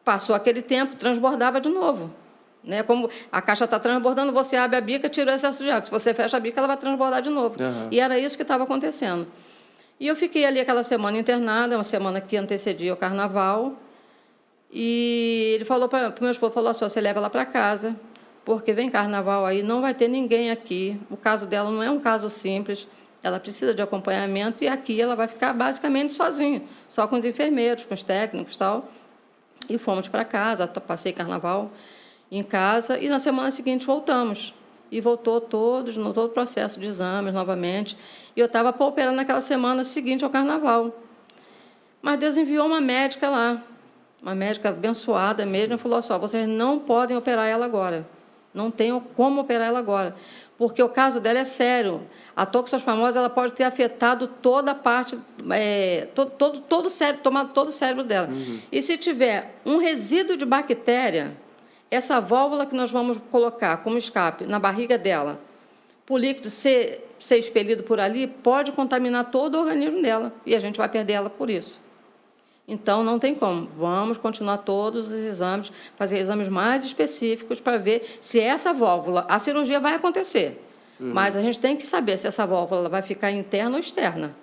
Passou aquele tempo, transbordava de novo. Né? Como a caixa está transbordando, você abre a bica, tira o excesso de água. Se você fecha a bica, ela vai transbordar de novo. Uhum. E era isso que estava acontecendo. E eu fiquei ali aquela semana internada, uma semana que antecedia o carnaval. E ele falou para o meu esposo, falou assim, você leva ela para casa, porque vem carnaval aí, não vai ter ninguém aqui. O caso dela não é um caso simples, ela precisa de acompanhamento e aqui ela vai ficar basicamente sozinha, só com os enfermeiros, com os técnicos e tal. E fomos para casa, passei carnaval em casa e na semana seguinte voltamos. E voltou todo o processo de exames novamente. E eu estava para operar naquela semana seguinte ao carnaval. Mas Deus enviou uma médica lá, uma médica abençoada mesmo, e falou assim, vocês não podem operar ela agora. Não tem como operar ela agora. Porque o caso dela é sério. A toxoplasmose ela pode ter afetado toda a parte, todo o cérebro, tomado todo o cérebro dela. Uhum. E se tiver um resíduo de bactéria, essa válvula que nós vamos colocar como escape na barriga dela, para o líquido ser expelido por ali, pode contaminar todo o organismo dela. E a gente vai perder ela por isso. Então, não tem como. Vamos continuar todos os exames, fazer exames mais específicos para ver se essa válvula... A cirurgia vai acontecer, mas a gente tem que saber se essa válvula vai ficar interna ou externa.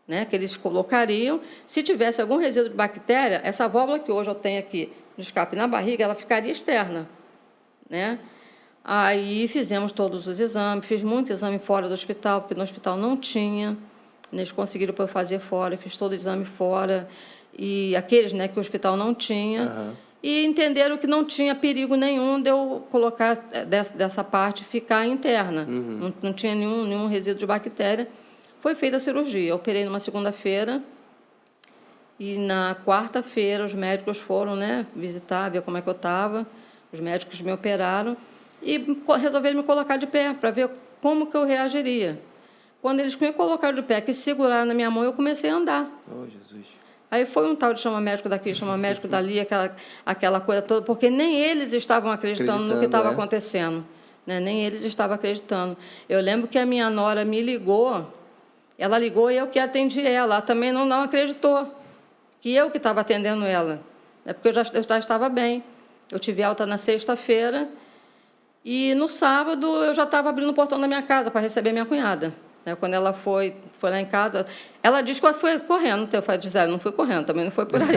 Né? Que eles colocariam... Se tivesse algum resíduo de bactéria, essa válvula que hoje eu tenho aqui no escape na barriga, ela ficaria externa. Né? Aí fizemos todos os exames, fiz muito exame fora do hospital, porque no hospital não tinha... Eles conseguiram para eu fazer fora, fiz todo o exame fora, e aqueles, né, que o hospital não tinha, e entenderam que não tinha perigo nenhum de eu colocar dessa parte ficar interna. Não tinha nenhum resíduo de bactéria. Foi feita a cirurgia. Eu operei numa segunda-feira, e na quarta-feira os médicos foram, né, visitar, ver como é que eu estava. Os médicos me operaram e resolveram me colocar de pé para ver como que eu reagiria. Quando eles me colocaram de pé, que seguraram na minha mão, eu comecei a andar. Oh, Jesus. Aí foi um tal de chamar médico daqui, chamar médico dali, aquela coisa toda, porque nem eles estavam acreditando no que estava acontecendo. Né? Nem eles estavam acreditando. Eu lembro que a minha nora me ligou, ela ligou e eu que atendi ela. Ela também não acreditou que eu que estava atendendo ela. É porque eu já estava bem. Eu tive alta na sexta-feira e no sábado eu já estava abrindo o portão da minha casa para receber minha cunhada. Quando ela foi lá em casa, ela disse que ela foi correndo. Eu falei, Gisele, não fui correndo, também não foi por aí.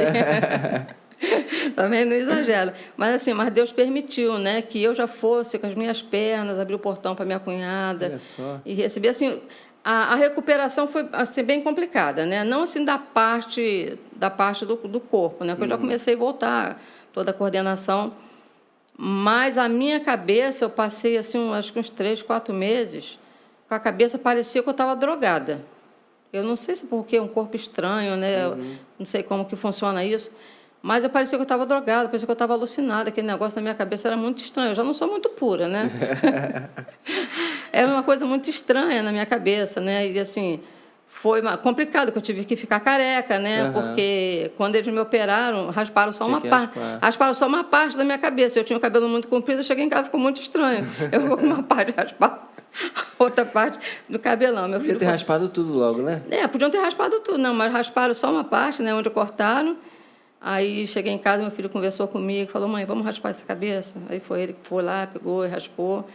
Também não exagero. Mas Deus permitiu, né, que eu já fosse com as minhas pernas, abrir o portão para minha cunhada. Olha só. E receber, a recuperação foi bem complicada, né? Não da parte do corpo, né? Porque eu já comecei a voltar, toda a coordenação. Mas a minha cabeça, eu passei, acho que uns 3, 4 meses... Com a cabeça parecia que eu estava drogada. Eu não sei se porque é um corpo estranho, né? Não sei como que funciona isso. Mas eu parecia que eu estava drogada, parecia que eu estava alucinada. Aquele negócio na minha cabeça era muito estranho. Eu já não sou muito pura, né? Era uma coisa muito estranha na minha cabeça, né? E foi complicado, que eu tive que ficar careca, né? Porque quando eles me operaram, rasparam só uma parte da minha cabeça. Eu tinha o cabelo muito comprido, eu cheguei em casa, ficou muito estranho. Eu vou com uma parte raspada. Outra parte do cabelão. Meu filho Podia ter raspado tudo logo, né? Podiam ter raspado tudo, não, mas rasparam só uma parte, né, onde cortaram. Aí cheguei em casa, meu filho conversou comigo, falou, mãe, vamos raspar essa cabeça? Aí foi ele que foi lá, pegou e raspou.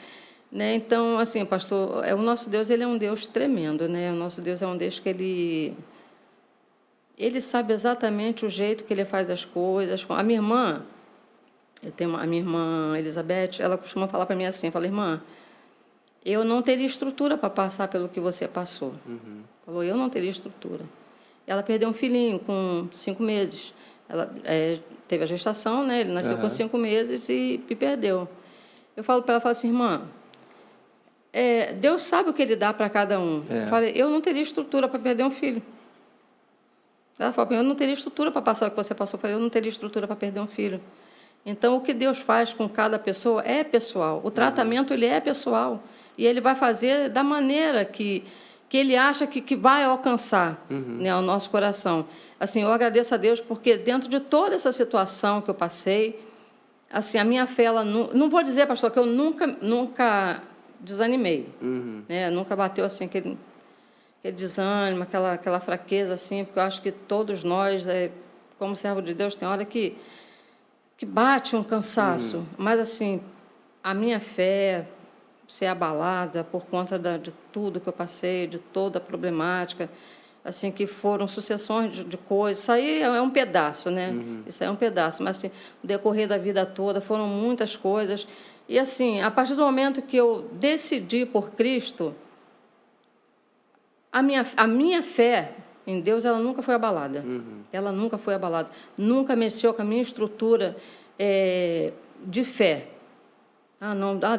Né? Então, pastor, o nosso Deus, ele é um Deus tremendo, né? O nosso Deus é um Deus que ele sabe exatamente o jeito que ele faz as coisas. A minha irmã, Eu tenho a minha irmã Elizabeth, ela costuma falar para mim assim, eu falo, irmã, eu não teria estrutura para passar pelo que você passou. Falou, eu não teria estrutura. Ela perdeu um filhinho com 5 meses. Ela teve a gestação, né? Ele nasceu com 5 meses e perdeu. Eu falo para ela, falo assim, irmã, Deus sabe o que Ele dá para cada um. Eu falei, eu não teria estrutura para perder um filho. Ela falou, eu não teria estrutura para passar o que você passou. Eu falei, eu não teria estrutura para perder um filho. Então, o que Deus faz com cada pessoa é pessoal. O tratamento, ele é pessoal. E Ele vai fazer da maneira que Ele acha que vai alcançar, né, o nosso coração. Assim, eu agradeço a Deus porque dentro de toda essa situação que eu passei, assim, a minha fé, ela não vou dizer, pastor, que eu nunca desanimei. Né? Nunca bateu assim aquele desânimo, aquela fraqueza, assim, porque eu acho que todos nós, como servo de Deus, tem hora que bate um cansaço, mas assim, a minha fé ser abalada por conta de tudo que eu passei, de toda a problemática, assim, que foram sucessões de coisas, isso aí é um pedaço, né? Isso aí é um pedaço, mas assim, no decorrer da vida toda foram muitas coisas, e assim, a partir do momento que eu decidi por Cristo, a minha fé em Deus, ela nunca foi abalada. Ela nunca foi abalada. Nunca mexeu com a minha estrutura de fé.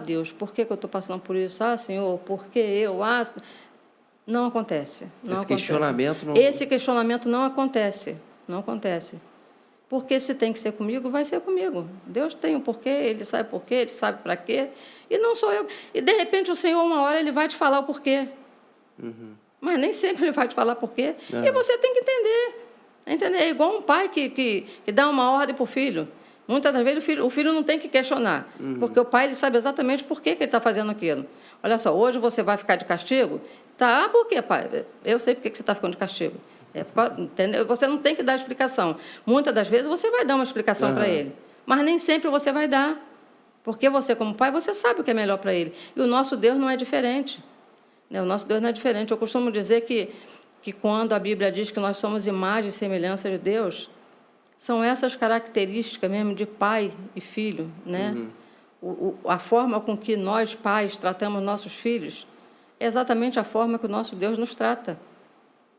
Deus, por que eu estou passando por isso? Senhor, por que eu? Não acontece. Esse questionamento não acontece. Não acontece. Porque se tem que ser comigo, vai ser comigo. Deus tem o porquê, Ele sabe o porquê, Ele sabe para quê. E não sou eu. E, de repente, o Senhor, uma hora, Ele vai te falar o porquê. Mas nem sempre Ele vai te falar porquê. E você tem que entender. É igual um pai que dá uma ordem para o filho. Muitas das vezes o filho não tem que questionar. Porque o pai ele sabe exatamente por que ele está fazendo aquilo. Olha só, hoje você vai ficar de castigo? Tá, por quê, pai? Eu sei por que você está ficando de castigo. Entendeu? Você não tem que dar explicação. Muitas das vezes você vai dar uma explicação para ele. Mas nem sempre você vai dar. Porque você, como pai, você sabe o que é melhor para ele. E o nosso Deus não é diferente. O nosso Deus não é diferente. Eu costumo dizer que quando a Bíblia diz que nós somos imagem e semelhança de Deus, são essas características mesmo de pai e filho, né? A forma com que nós, pais, tratamos nossos filhos é exatamente a forma que o nosso Deus nos trata.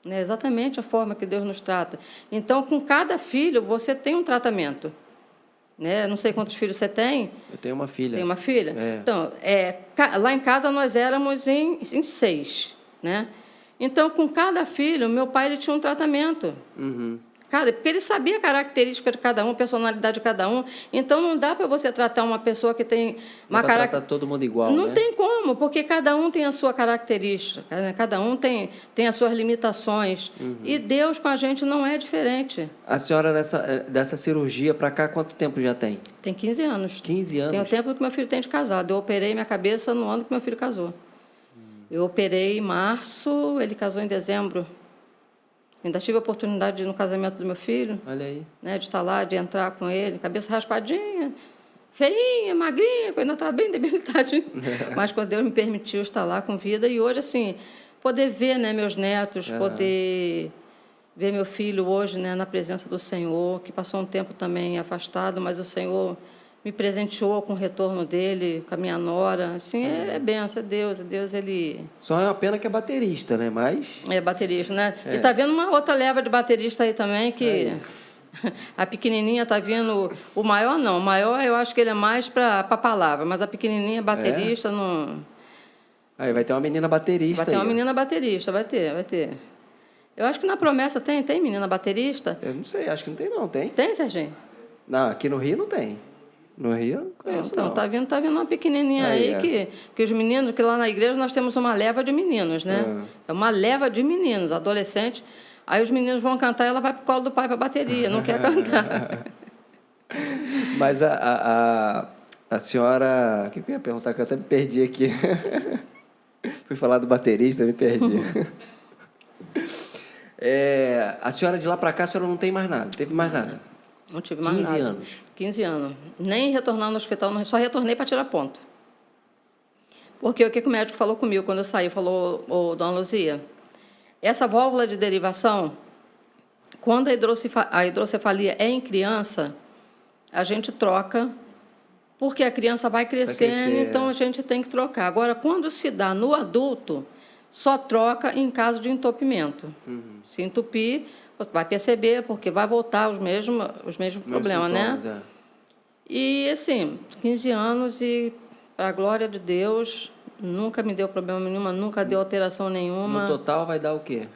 É exatamente a forma que Deus nos trata. Então, com cada filho, você tem um tratamento. Né? Não sei quantos filhos você tem. Eu tenho uma filha. Tem uma filha? Então, lá em casa nós éramos em 6. Né? Então, com cada filho, meu pai ele tinha um tratamento. Porque ele sabia a característica de cada um, a personalidade de cada um. Então, não dá para você tratar uma pessoa que tem uma característica... tratar todo mundo igual, Não tem como, porque cada um tem a sua característica, né? Cada um tem as suas limitações. E Deus com a gente não é diferente. A senhora, dessa cirurgia para cá, quanto tempo já tem? Tem 15 anos. 15 anos? Tem o tempo que meu filho tem de casado. Eu operei minha cabeça no ano que meu filho casou. Eu operei em março, ele casou em dezembro. Ainda tive a oportunidade de ir no casamento do meu filho. Olha aí. Né, de estar lá, de entrar com ele, cabeça raspadinha, feinha, magrinha, ainda estava bem debilitadinha. Mas quando Deus me permitiu estar lá com vida, e hoje, assim, poder ver, né, meus netos, poder ver meu filho hoje, né, na presença do Senhor, que passou um tempo também afastado, mas o Senhor me presenteou com o retorno dele, com a minha nora. Assim, é benção, é Deus, ele... Só é uma pena que é baterista, né? Mas... É baterista, né? E tá vendo uma outra leva de baterista aí também, que... A pequenininha tá vindo... O maior não, o maior eu acho que ele é mais para palavra, mas a pequenininha baterista não... Aí vai ter uma menina baterista. Vai ter uma menina baterista, vai ter. Eu acho que na promessa tem menina baterista? Eu não sei, acho que não tem não, tem? Tem, Serginho? Não, aqui no Rio não tem. No Rio eu não conheço, então, não. Tá vindo uma pequenininha aí que os meninos, que lá na igreja nós temos uma leva de meninos, né? É uma leva de meninos, adolescentes. Aí os meninos vão cantar e ela vai pro colo do pai para bateria, não quer cantar. Mas a senhora... O que eu ia perguntar que eu até me perdi aqui? Fui falar do baterista, me perdi. A senhora de lá para cá, a senhora não tem mais nada, teve mais nada? Não tive mais 15 nada. anos. 15 anos. Nem retornar no hospital, só retornei para tirar ponto. Porque o que o médico falou comigo quando eu saí? Falou, dona Luzia, essa válvula de derivação, quando a hidrocefalia é em criança, a gente troca porque a criança vai crescendo, crescer. então a gente tem que trocar. Agora, quando se dá no adulto, só troca em caso de entupimento. Se entupir, você vai perceber, porque vai voltar os mesmos problemas, sintomas, né? E, assim, 15 anos e, para a glória de Deus, nunca me deu problema nenhuma, nunca deu alteração nenhuma. No total vai dar o quê?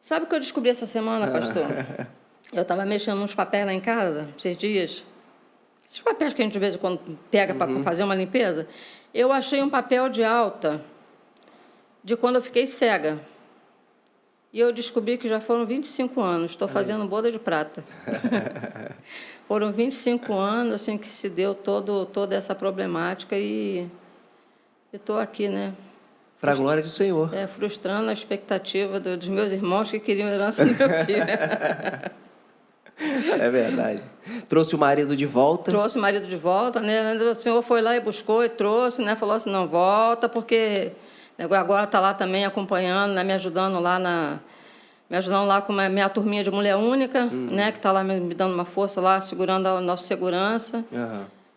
Sabe o que eu descobri essa semana, pastor? Eu estava mexendo nos papéis lá em casa, esses dias. Esses papéis que a gente de vez em quando pega para fazer uma limpeza. Eu achei um papel de alta de quando eu fiquei cega. E eu descobri que já foram 25 anos. Estou fazendo boda de prata. Foram 25 anos assim, que se deu toda essa problemática e estou aqui, né? Para a glória do Senhor. Frustrando a expectativa dos meus irmãos que queriam herança do meu filho. É verdade. Trouxe o marido de volta. Trouxe o marido de volta, né? O senhor foi lá e buscou e trouxe, né? Falou assim, não, volta, porque agora está lá também acompanhando, né? Me ajudando lá com a minha turminha de mulher única, né? Que está lá me dando uma força lá, segurando a nossa segurança.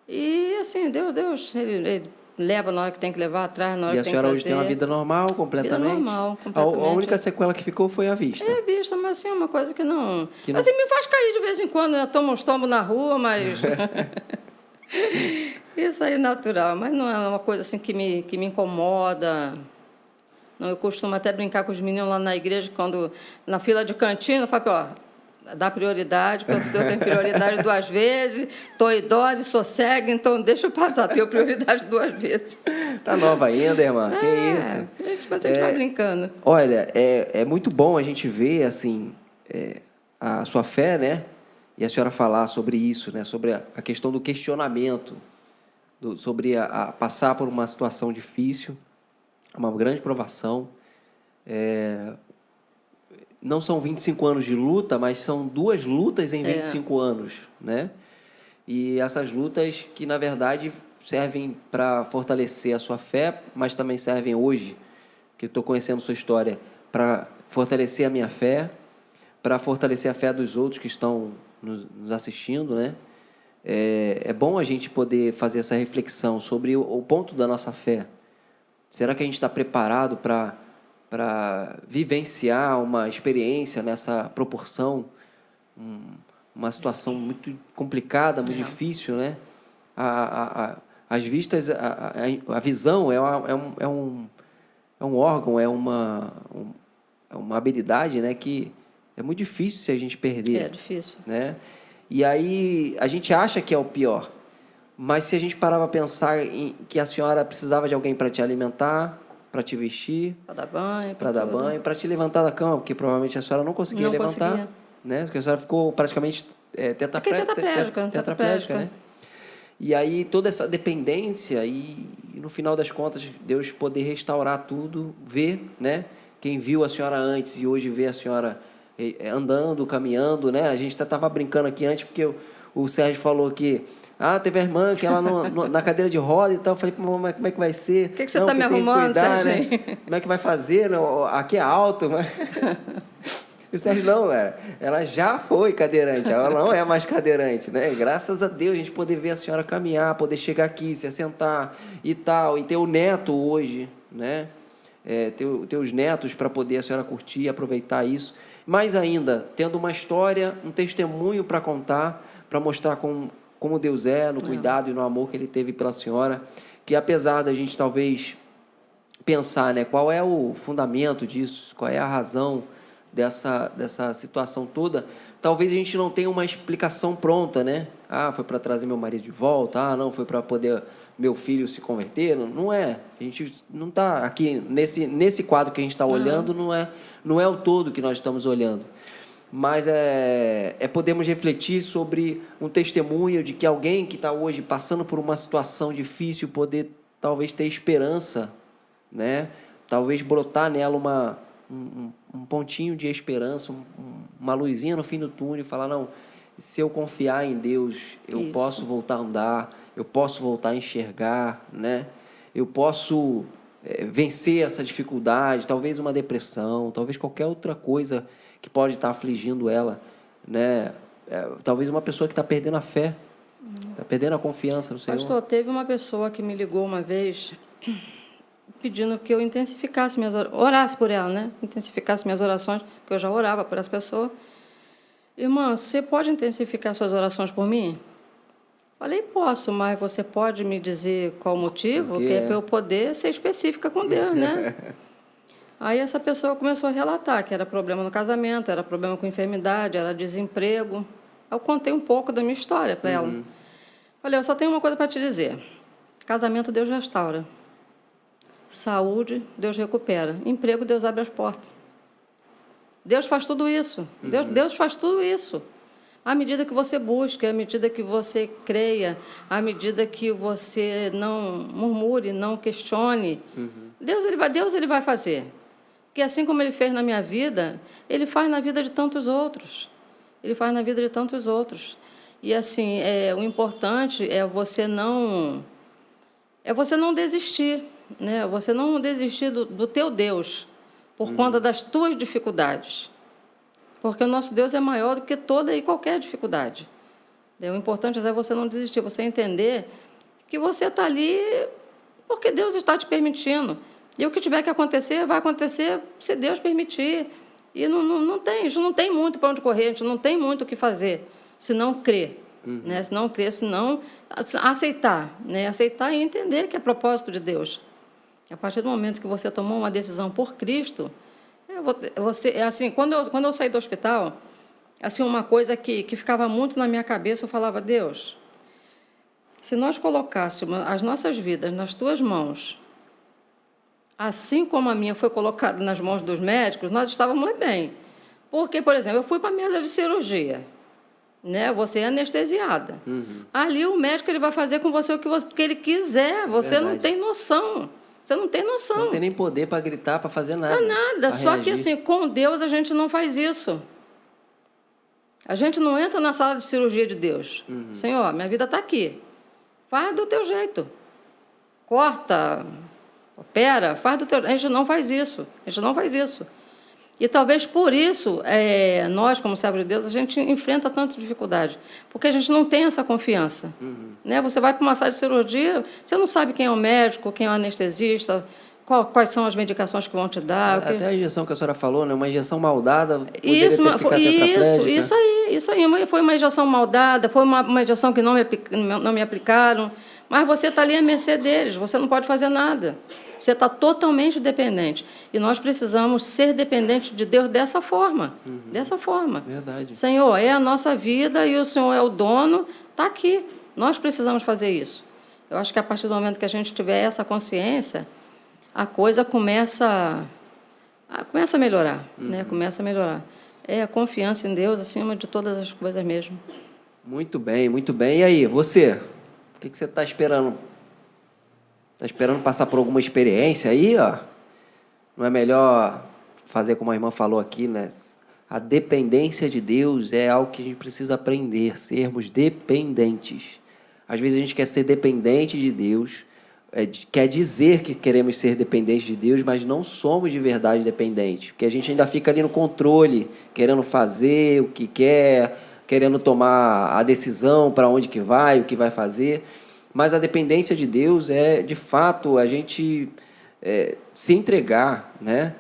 E assim, Deus, ele leva na hora que tem que levar, atrás na hora que tem que trazer. E a senhora hoje tem uma vida normal, completamente? Vida normal, completamente. A única sequela que ficou foi a vista. É a vista, mas assim, é uma coisa que não... Assim, me faz cair de vez em quando, né? Tomo uns tombos na rua, mas... Isso aí é natural, mas não é uma coisa assim que me incomoda. Não, eu costumo até brincar com os meninos lá na igreja, quando na fila de cantina, eu falo, ó, dá prioridade, quando o Deus tem prioridade 2 vezes, estou idosa e sou cega, então deixa eu passar, tenho prioridade 2 vezes. Tá nova ainda, irmã? Que isso? A gente vai brincando. Olha, é muito bom a gente ver, assim, a sua fé, né? E a senhora falar sobre isso, né? Sobre a questão do questionamento, sobre a passar por uma situação difícil, uma grande provação. Não são 25 anos de luta, mas são 2 lutas em 25 anos, né? E essas lutas que, na verdade, servem para fortalecer a sua fé, mas também servem hoje, que estou conhecendo sua história, para fortalecer a minha fé, para fortalecer a fé dos outros que estão nos assistindo, né? É bom a gente poder fazer essa reflexão sobre o ponto da nossa fé. Será que a gente está preparado para vivenciar uma experiência nessa proporção, uma situação muito complicada, muito difícil, né? As vistas, a visão é um órgão, é uma habilidade, né, que é muito difícil se a gente perder. É difícil. Né? E aí a gente acha que é o pior, mas se a gente parar para pensar em que a senhora precisava de alguém para te alimentar, para te vestir, para dar banho, para te levantar da cama, porque provavelmente a senhora não conseguia levantar, né? Porque a senhora ficou praticamente tetraplégica, né? E aí toda essa dependência e no final das contas Deus poder restaurar tudo, ver, né? Quem viu a senhora antes e hoje vê a senhora andando, caminhando, né? A gente até estava brincando aqui antes porque o Sérgio falou que teve a irmã que ela na cadeira de roda e tal. Eu falei, mamãe, como é que vai ser? O que você está me arrumando, Sérgio? Né? Como é que vai fazer? Aqui é alto, mas... E o Sérgio, não, ela já foi cadeirante, ela não é mais cadeirante, né? Graças a Deus a gente poder ver a senhora caminhar, poder chegar aqui, se assentar e tal, e ter o neto hoje, né? Ter os netos para poder a senhora curtir e aproveitar isso. Mais ainda, tendo uma história, um testemunho para contar, para mostrar como Deus é, no cuidado e no amor que Ele teve pela senhora, que apesar da gente talvez pensar, né, qual é o fundamento disso, qual é a razão dessa situação toda, talvez a gente não tenha uma explicação pronta, né? Foi para trazer meu marido de volta, não, foi para poder meu filho se converter, não é. A gente não está aqui, nesse quadro que a gente está olhando, não é o todo que nós estamos olhando. Mas podemos refletir sobre um testemunho de que alguém que está hoje passando por uma situação difícil poder talvez ter esperança, né? Talvez brotar nela um pontinho de esperança, uma luzinha no fim do túnel e falar, não, se eu confiar em Deus, eu posso voltar a andar, eu posso voltar a enxergar, né? Eu posso vencer essa dificuldade, talvez uma depressão, talvez qualquer outra coisa que pode estar afligindo ela, né? Talvez uma pessoa que está perdendo a fé, Está perdendo a confiança no Senhor. Pastor, teve uma pessoa que me ligou uma vez pedindo que eu intensificasse minhas orações, orasse por ela, né? Intensificasse minhas orações, que eu já orava por essa pessoa. Irmã, você pode intensificar suas orações por mim? Falei, posso, mas você pode me dizer qual o motivo? Que é para eu poder ser específica com Deus, né? Aí essa pessoa começou a relatar que era problema no casamento, era problema com enfermidade, era desemprego. Eu contei um pouco da minha história para ela. Falei, eu só tenho uma coisa para te dizer. Casamento, Deus restaura. Saúde, Deus recupera. Emprego, Deus abre as portas. Deus faz tudo isso. Deus faz tudo isso. À medida que você busca, à medida que você creia, à medida que você não murmure, não questione, Deus ele vai fazer. Porque assim como Ele fez na minha vida, Ele faz na vida de tantos outros. Ele faz na vida de tantos outros. E assim, o importante é você não desistir, né? Você não desistir do teu Deus por conta das tuas dificuldades. Porque o nosso Deus é maior do que toda e qualquer dificuldade. O importante é você não desistir, você entender que você está ali porque Deus está te permitindo. E o que tiver que acontecer, vai acontecer se Deus permitir. E a gente não tem muito para onde correr, a gente não tem muito o que fazer, se não crer. Né? Se não crer, se não aceitar. Né? Aceitar e entender que é propósito de Deus. A partir do momento que você tomou uma decisão por Cristo, assim, quando eu saí do hospital, assim, uma coisa que ficava muito na minha cabeça, eu falava, Deus, se nós colocássemos as nossas vidas nas tuas mãos, assim como a minha foi colocada nas mãos dos médicos, nós estávamos bem. Porque, por exemplo, eu fui para a mesa de cirurgia, né? Você é anestesiada. Ali o médico ele vai fazer com você o que ele quiser, você não tem noção. Você não tem noção. Você não tem nem poder para gritar, para fazer nada. Não é nada. Só que assim, com Deus a gente não faz isso. A gente não entra na sala de cirurgia de Deus. Senhor, minha vida está aqui. Faz do teu jeito. Corta, opera, faz do teu jeito. A gente não faz isso. A gente não faz isso. E talvez por isso, nós, como servos de Deus, a gente enfrenta tanta dificuldade. Porque a gente não tem essa confiança. Né? Você vai para uma sala de cirurgia, você não sabe quem é o médico, quem é o anestesista, quais são as medicações que vão te dar. Até a injeção que a senhora falou, né? Uma injeção maldada poderia ter ficado tetraplégica. Isso aí. Foi uma injeção maldada, foi uma injeção que não me aplicaram. Mas você está ali à mercê deles, você não pode fazer nada. Você está totalmente dependente. E nós precisamos ser dependentes de Deus dessa forma. Dessa forma. Verdade. Senhor, é a nossa vida e o Senhor é o dono, está aqui. Nós precisamos fazer isso. Eu acho que a partir do momento que a gente tiver essa consciência, a coisa começa a melhorar. Né? Começa a melhorar. É a confiança em Deus acima de todas as coisas mesmo. Muito bem, muito bem. E aí, você? O que você está esperando? Está esperando passar por alguma experiência aí, ó? Não é melhor fazer como a irmã falou aqui, né? A dependência de Deus é algo que a gente precisa aprender, sermos dependentes. Às vezes a gente quer ser dependente de Deus, quer dizer que queremos ser dependentes de Deus, mas não somos de verdade dependentes, porque a gente ainda fica ali no controle, querendo fazer o que quer, querendo tomar a decisão para onde que vai, o que vai fazer. Mas a dependência de Deus é, de fato, a gente se entregar, né?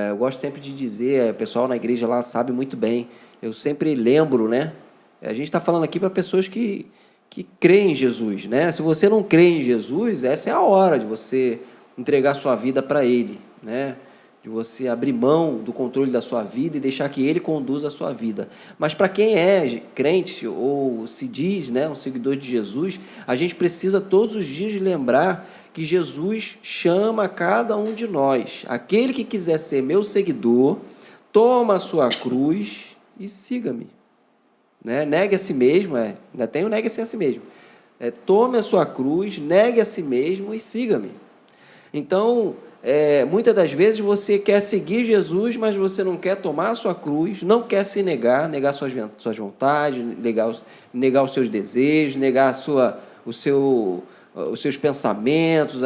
Eu gosto sempre de dizer, o pessoal na igreja lá sabe muito bem, eu sempre lembro, né? A gente está falando aqui para pessoas que creem em Jesus, né? Se você não crê em Jesus, essa é a hora de você entregar sua vida para Ele, né? De você abrir mão do controle da sua vida e deixar que Ele conduza a sua vida. Mas para quem é crente ou se diz, né, um seguidor de Jesus, a gente precisa todos os dias lembrar que Jesus chama cada um de nós. Aquele que quiser ser meu seguidor, toma a sua cruz e siga-me. Né? Negue a si mesmo, ainda tem o negue-se a si mesmo. Tome a sua cruz, negue a si mesmo e siga-me. Então, muitas das vezes você quer seguir Jesus, mas você não quer tomar a sua cruz, não quer se negar suas vontades, negar os seus desejos, negar os seus pensamentos,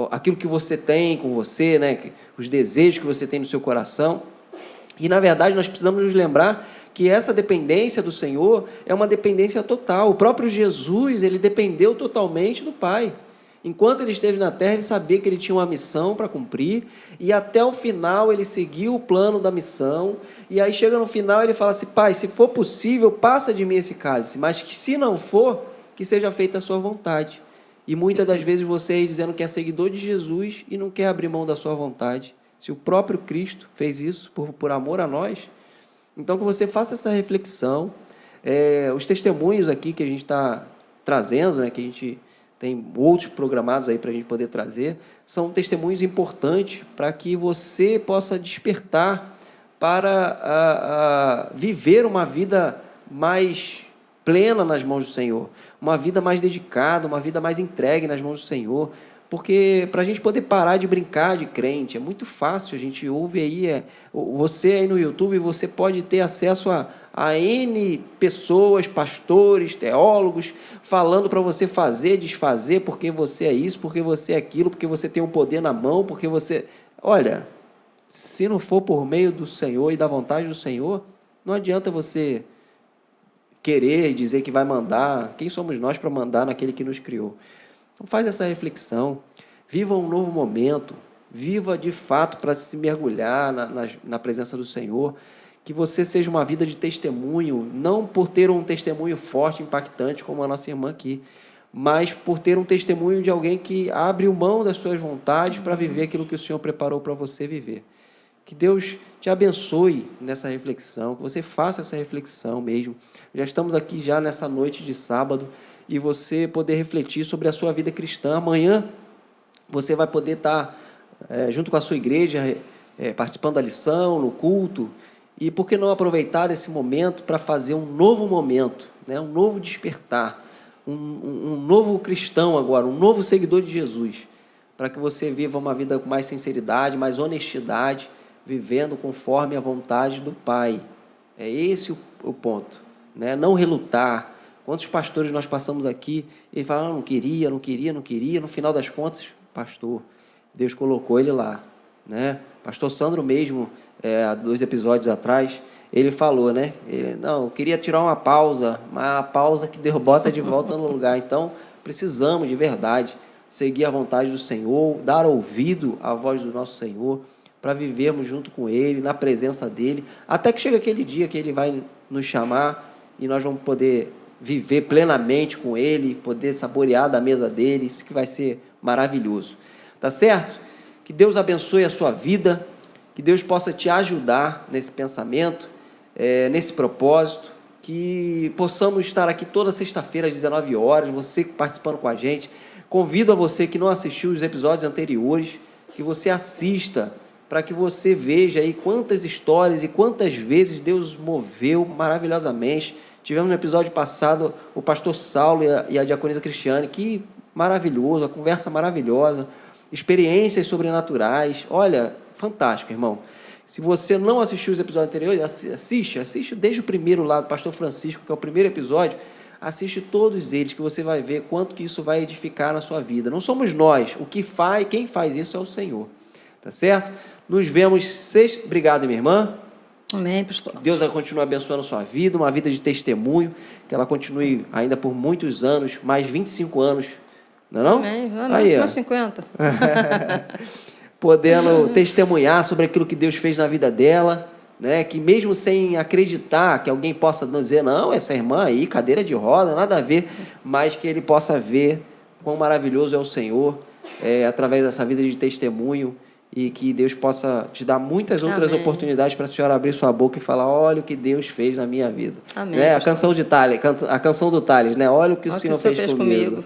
aquilo que você tem com você, né? Os desejos que você tem no seu coração. E, na verdade, nós precisamos nos lembrar que essa dependência do Senhor é uma dependência total. O próprio Jesus, ele dependeu totalmente do Pai. Enquanto ele esteve na terra, ele sabia que ele tinha uma missão para cumprir, e até o final ele seguiu o plano da missão, e aí chega no final ele fala assim: Pai, se for possível, passa de mim esse cálice, mas que se não for, que seja feita a sua vontade. E muitas das vezes você aí dizendo que é seguidor de Jesus e não quer abrir mão da sua vontade. Se o próprio Cristo fez isso por amor a nós, então que você faça essa reflexão. Os testemunhos aqui que a gente está trazendo, né, que a gente tem outros programados aí para a gente poder trazer, são testemunhos importantes para que você possa despertar para viver uma vida mais plena nas mãos do Senhor, uma vida mais dedicada, uma vida mais entregue nas mãos do Senhor, porque para a gente poder parar de brincar de crente, é muito fácil, a gente ouve aí, você aí no YouTube, você pode ter acesso a N pessoas, pastores, teólogos, falando para você fazer, desfazer, porque você é isso, porque você é aquilo, porque você tem um poder na mão, porque você... Olha, se não for por meio do Senhor e da vontade do Senhor, não adianta você querer dizer que vai mandar. Quem somos nós para mandar naquele que nos criou? Então faz essa reflexão, viva um novo momento, viva de fato para se mergulhar na presença do Senhor, que você seja uma vida de testemunho, não por ter um testemunho forte, impactante, como a nossa irmã aqui, mas por ter um testemunho de alguém que abre mão das suas vontades para viver aquilo que o Senhor preparou para você viver. Que Deus te abençoe nessa reflexão, que você faça essa reflexão mesmo. Já estamos aqui já nessa noite de sábado, e você poder refletir sobre a sua vida cristã. Amanhã você vai poder estar junto com a sua igreja, participando da lição, no culto, e por que não aproveitar esse momento para fazer um novo momento, né? Um novo despertar, um novo cristão agora, um novo seguidor de Jesus, para que você viva uma vida com mais sinceridade, mais honestidade, vivendo conforme a vontade do Pai. É esse o ponto, né? Não relutar. Quantos pastores nós passamos aqui e falaram, não queria, no final das contas, pastor, Deus colocou ele lá, né? Pastor Sandro mesmo, há 2 episódios atrás, ele falou, né? Eu queria tirar uma pausa, mas a pausa que Deus bota de volta no lugar. Então, precisamos de verdade seguir a vontade do Senhor, dar ouvido à voz do nosso Senhor, para vivermos junto com Ele, na presença dEle, até que chega aquele dia que Ele vai nos chamar e nós vamos poder viver plenamente com Ele, poder saborear da mesa dEle, isso que vai ser maravilhoso. Tá certo? Que Deus abençoe a sua vida, que Deus possa te ajudar nesse pensamento, nesse propósito, que possamos estar aqui toda sexta-feira às 19 horas, você participando com a gente. Convido a você que não assistiu os episódios anteriores, que você assista, para que você veja aí quantas histórias e quantas vezes Deus moveu maravilhosamente. Tivemos no episódio passado o pastor Saulo e a diaconisa Cristiane, que maravilhoso, a conversa maravilhosa, experiências sobrenaturais. Olha, fantástico, irmão. Se você não assistiu os episódios anteriores, assiste desde o primeiro lá do pastor Francisco, que é o primeiro episódio, assiste todos eles, que você vai ver quanto que isso vai edificar na sua vida. Não somos nós, quem faz isso é o Senhor, tá certo? Nos vemos sexta. Obrigado, minha irmã. Amém, pastor. Deus vai continuar abençoando a sua vida, uma vida de testemunho, que ela continue ainda por muitos anos, mais 25 anos, não é não? Amém, aí, mais 50. Podendo testemunhar sobre aquilo que Deus fez na vida dela, né? Que mesmo sem acreditar que alguém possa dizer, não, essa irmã aí, cadeira de roda, nada a ver, mas que ele possa ver quão maravilhoso é o Senhor, através dessa vida de testemunho, e que Deus possa te dar muitas outras oportunidades para a senhora abrir sua boca e falar, olha o que Deus fez na minha vida. Amém, né? A canção do Tales, né? Olha o que o Senhor fez comigo.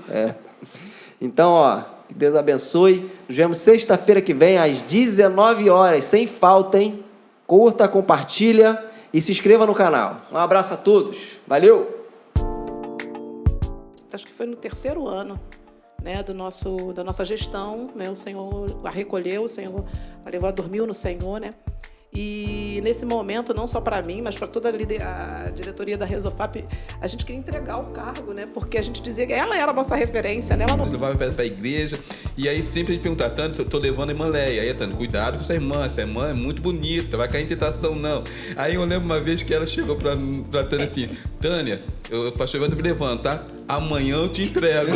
Então, que Deus abençoe. Nos vemos sexta-feira que vem, às 19 horas, sem falta, hein? Curta, compartilha e se inscreva no canal. Um abraço a todos. Valeu! Acho que foi no 3º ano, né, da nossa gestão, né? O Senhor a recolheu, o Senhor a levou, dormiu no Senhor, né? E nesse momento, não só para mim, mas para toda a diretoria da Resofap, a gente queria entregar o cargo, né? Porque a gente dizia que ela era a nossa referência, né? Ela não... levava para a igreja, e aí sempre a gente perguntava, Tânia, eu tô levando a irmã Leia. Aí, Tânia, cuidado com essa irmã é muito bonita, vai cair em tentação, não. Aí eu lembro uma vez que ela chegou pra Tânia assim, Tânia, o pastor vai me levando, tá? Amanhã eu te entrego.